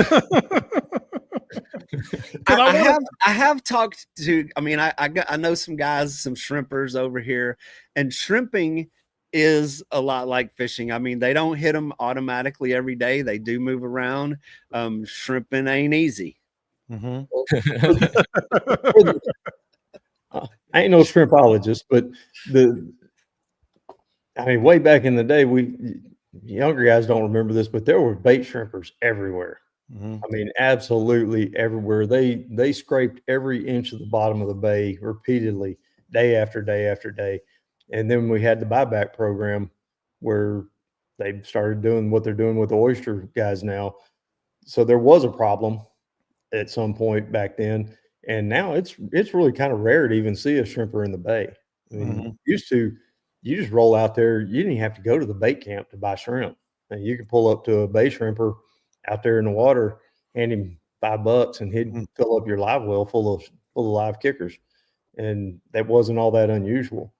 I have talked to, I mean, I know some guys, some shrimpers over here, and shrimping is a lot like fishing. I mean, they don't hit them automatically every day. They do move around. Shrimping ain't easy. Mm-hmm. I ain't no shrimpologist, but way back in the day, younger guys don't remember this, but there were bait shrimpers everywhere. Mm-hmm. I mean, absolutely everywhere. They scraped every inch of the bottom of the bay repeatedly, day after day after day. And then we had the buyback program where they started doing what they're doing with the oyster guys now. So there was a problem at some point back then. And now it's really kind of rare to even see a shrimper in the bay. I mean, used to, you just roll out there. You didn't even have to go to the bait camp to buy shrimp. And you could pull up to a bay shrimper out there in the water, hand him $5 and he'd fill up your live well full of live kickers. And that wasn't all that unusual.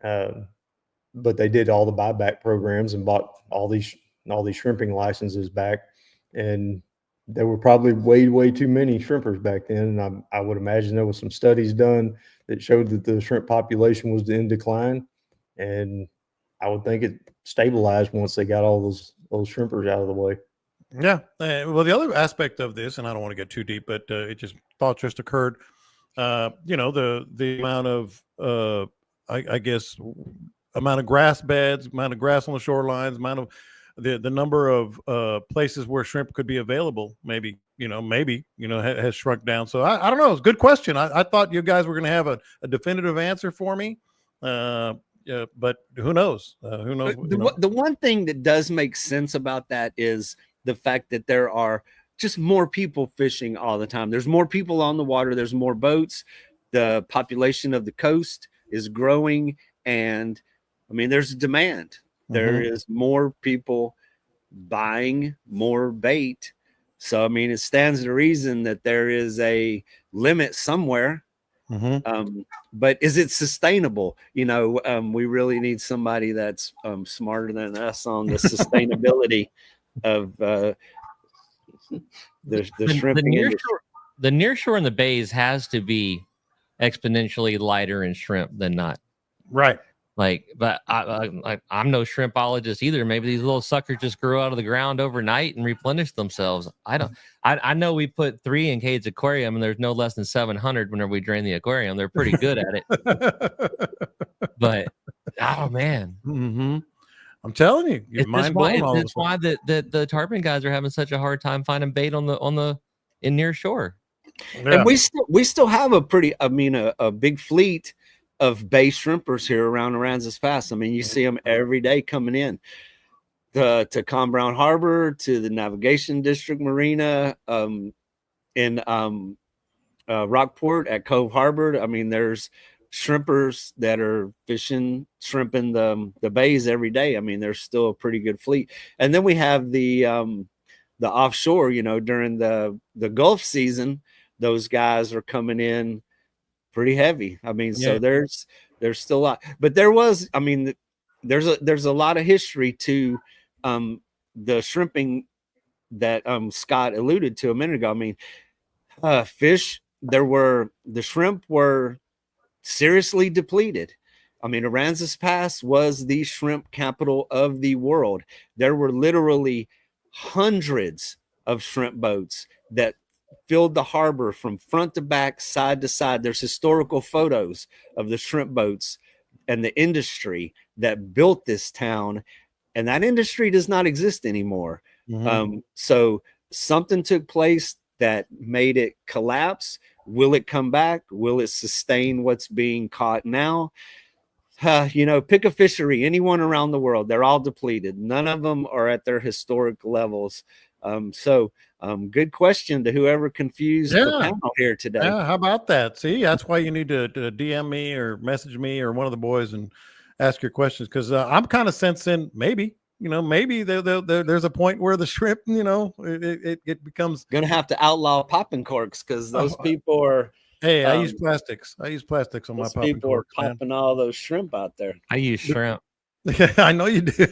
But they did all the buyback programs and bought all these shrimping licenses back. And there were probably way too many shrimpers back then. And I would imagine there was some studies done that showed that the shrimp population was in decline. And I would think it stabilized once they got all those shrimpers out of the way. Yeah. Well, the other aspect of this, and I don't want to get too deep, but thought just occurred. The amount of I guess amount of grass beds, amount of grass on the shorelines, amount of the number of places where shrimp could be available, maybe has shrunk down. So I don't know. It's a good question. I thought you guys were going to have a definitive answer for me. Yeah, but who knows? Who knows? The one thing that does make sense about that is the fact that there are just more people fishing all the time. There's more people on the water. There's more boats. The population of the coast is growing. And I mean, there's a demand. There is more people buying more bait. So, I mean, it stands to reason that there is a limit somewhere. But is it sustainable? We really need somebody that's smarter than us on the sustainability of the shrimping. The nearshore and the bays has to be exponentially lighter in shrimp than not. Right. But I'm no shrimpologist either. Maybe these little suckers just grow out of the ground overnight and replenish themselves. I know we put 3 in Cade's aquarium and there's no less than 700 whenever we drain the aquarium. They're pretty good at it. But oh man, I'm telling you, it's why the tarpon guys are having such a hard time finding bait in near shore. Yeah. And we still have a big fleet of bay shrimpers here around Aransas Pass. I mean, you see them every day coming in to Con Brown Harbor, to the Navigation District Marina, in Rockport at Cove Harbor. I mean, there's shrimpers that are shrimping the bays every day. I mean, there's still a pretty good fleet. And then we have the offshore, during the Gulf season, those guys are coming in pretty heavy. I mean, so there's still a lot, but there's a lot of history to the shrimping that Scott alluded to a minute ago. I mean, the shrimp were seriously depleted. I mean, Aransas Pass was the shrimp capital of the world. There were literally hundreds of shrimp boats that filled the harbor from front to back, side to side. There's historical photos of the shrimp boats and the industry that built this town, and that industry does not exist anymore. So something took place that made it collapse. Will it come back? Will it sustain what's being caught now? Pick a fishery, anyone around the world, they're all depleted. None of them are at their historic levels. Good question to whoever confused the panel here today. Yeah, how about that? See, that's why you need to DM me or message me or one of the boys and ask your questions, because I'm kind of sensing maybe there's a point where the shrimp, it becomes gonna have to outlaw popping corks, because those people are. Hey, I use plastics. I use plastics on my popping people corks. People are popping all those shrimp out there. I use shrimp. Yeah, I know you do.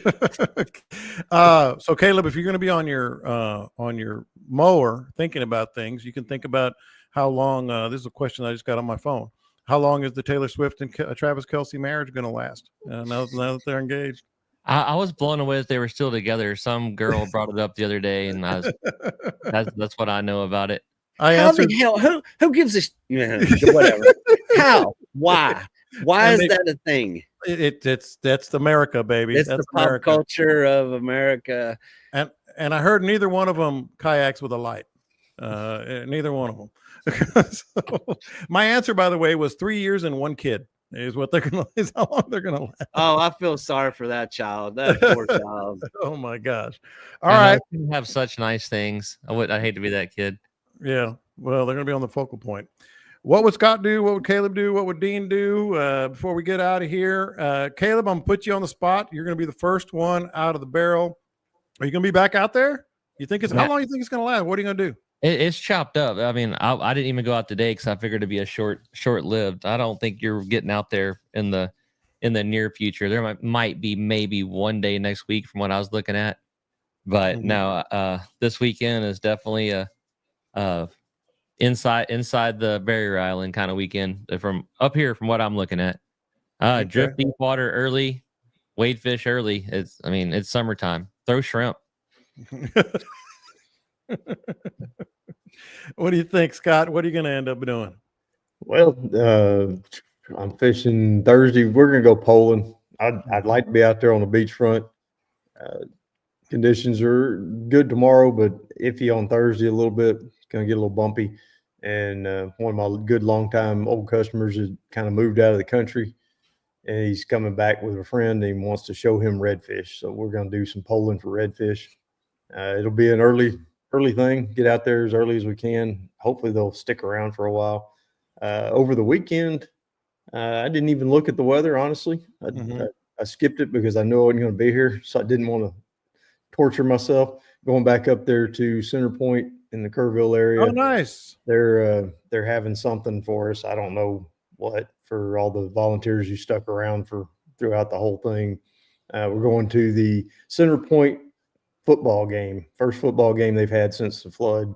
So Caleb, if you're going to be on your mower thinking about things, you can think about how long. This is a question I just got on my phone. how long is the Taylor Swift and Travis Kelce marriage going to last? Now that they're engaged. I was blown away that they were still together. Some girl brought it up the other day, and that's what I know about it. How the hell? Who gives a whatever? How? Why? Why is that a thing? That's America, baby. It's that's the pop culture of America. And I heard neither one of them kayaks with a light. Neither one of them. So, my answer, by the way, was 3 years and 1 kid. Is how long they're gonna last. Oh, I feel sorry for that child. That poor child. Oh my gosh. All right. You have such nice things. I hate to be that kid. Yeah. Well, they're gonna be on the focal point. What would Scott do? What would Caleb do? What would Dean do? Before we get out of here, Caleb, I'm gonna put you on the spot. You're gonna be the first one out of the barrel. Are you gonna be back out there? You think how long do you think it's gonna last? What are you gonna do? It's chopped up. I mean, I didn't even go out today because I figured it'd be a short-lived. I don't think you're getting out there in the near future. There might be maybe one day next week from what I was looking at, but no, this weekend is definitely a inside the barrier island kind of weekend from up here from what I'm looking at. Drift deep water early, wade fish early. It's summertime. Throw shrimp. What do you think, Scott? What are you going to end up doing? Well, I'm fishing Thursday. We're going to go poling. I'd like to be out there on the beachfront. Conditions are good tomorrow, but iffy on Thursday a little bit. It's going to get a little bumpy. And one of my good longtime old customers has kind of moved out of the country, and he's coming back with a friend and he wants to show him redfish. So we're going to do some poling for redfish. It'll be an early thing. Get out there as early as we can. Hopefully they'll stick around for a while. Over the weekend, I didn't even look at the weather, honestly. I skipped it because I knew I wasn't going to be here, so I didn't want to torture myself. Going back up there to Center Point in the Kerrville area. Oh, nice. They're having something for us. I don't know what, for all the volunteers who stuck around throughout the whole thing. We're going to the Center Point football game, first football game they've had since the flood.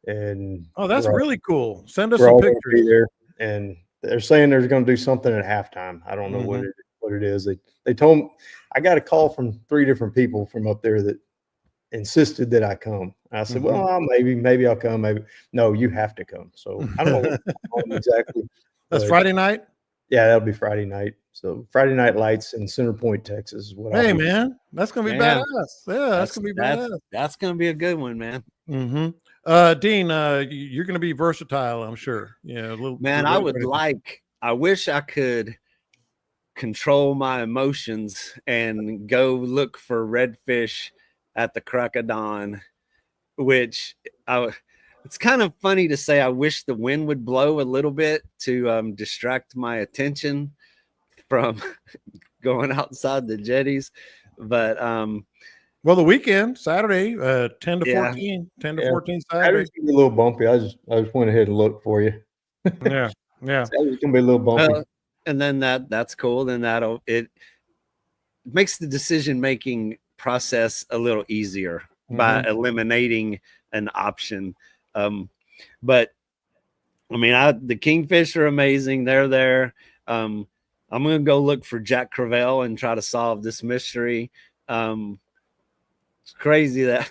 And that's really cool. Send us some pictures there. And they're saying they're going to do something at halftime. I don't know what it is. They told me, I got a call from 3 different people from up there that insisted that I come. I said, well, maybe I'll come. Maybe no, you have to come. So I don't know exactly. That's Friday night. Yeah, that'll be Friday night. So Friday Night Lights in Center Point, Texas is what. Hey, man, that's gonna be badass. Yeah, that's gonna be badass. That's gonna be a good one, man. Dean, you're gonna be versatile, I'm sure. Yeah, I wish I could control my emotions and go look for redfish at the crack of dawn, which it's kind of funny to say I wish the wind would blow a little bit to distract my attention from going outside the jetties. But well, the weekend, Saturday, 10 to 14 Saturday. Saturday's gonna be a little bumpy. I just went ahead and looked for you. Yeah. Saturday's gonna be a little bumpy. And then that's cool. Then it makes the decision-making process a little easier by eliminating an option. But I mean, the kingfish are amazing. They're there. I'm going to go look for Jack Crevalle and try to solve this mystery. It's crazy that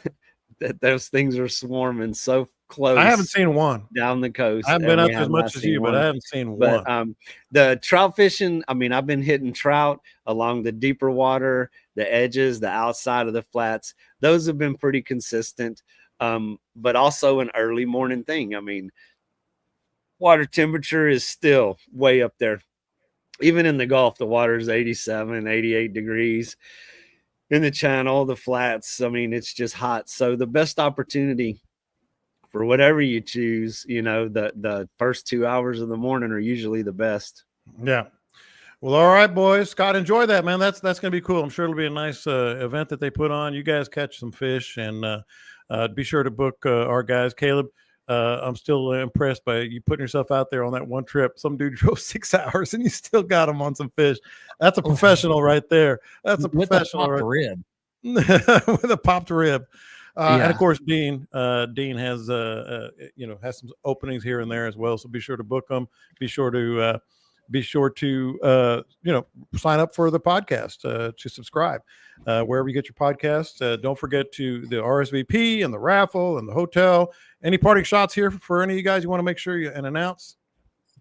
those things are swarming so close. I haven't seen one down the coast. I haven't been up as much as you, but I haven't seen one. But the trout fishing, I mean, I've been hitting trout along the deeper water, the edges, the outside of the flats. Those have been pretty consistent. But also an early morning thing. I mean, water temperature is still way up there. Even in the Gulf, the water is 87, 88 degrees. In the channel, the flats, I mean, it's just hot. So the best opportunity for whatever you choose, the first 2 hours of the morning are usually the best. Yeah. Well, all right, boys. Scott, enjoy that, man. That's going to be cool. I'm sure it'll be a nice event that they put on. You guys catch some fish, and be sure to book our guys. Caleb, I'm still impressed by you putting yourself out there on that one trip. Some dude drove 6 hours and you still got him on some fish. That's a professional right there. That's a professional. With a popped rib. With a popped rib. And of course, Dean has has some openings here and there as well. So be sure to book them. Be sure to be sure to sign up for the podcast, to subscribe wherever you get your podcast. Don't forget to the RSVP and the raffle and the hotel. Any parting shots here for any of you guys you want to make sure you and announce?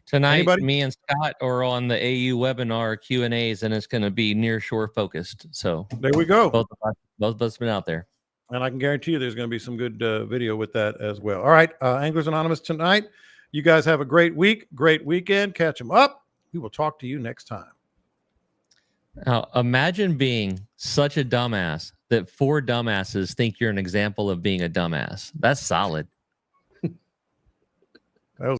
Tonight, Anybody? Me and Scott are on the AU webinar Q&As, and it's going to be near shore focused. So there we go. Both of us been out there. And I can guarantee you there's going to be some good video with that as well. All right, Anglers Anonymous tonight. You guys have a great week, great weekend. Catch them up. We will talk to you next time. Now, imagine being such a dumbass that 4 dumbasses think you're an example of being a dumbass. That's solid.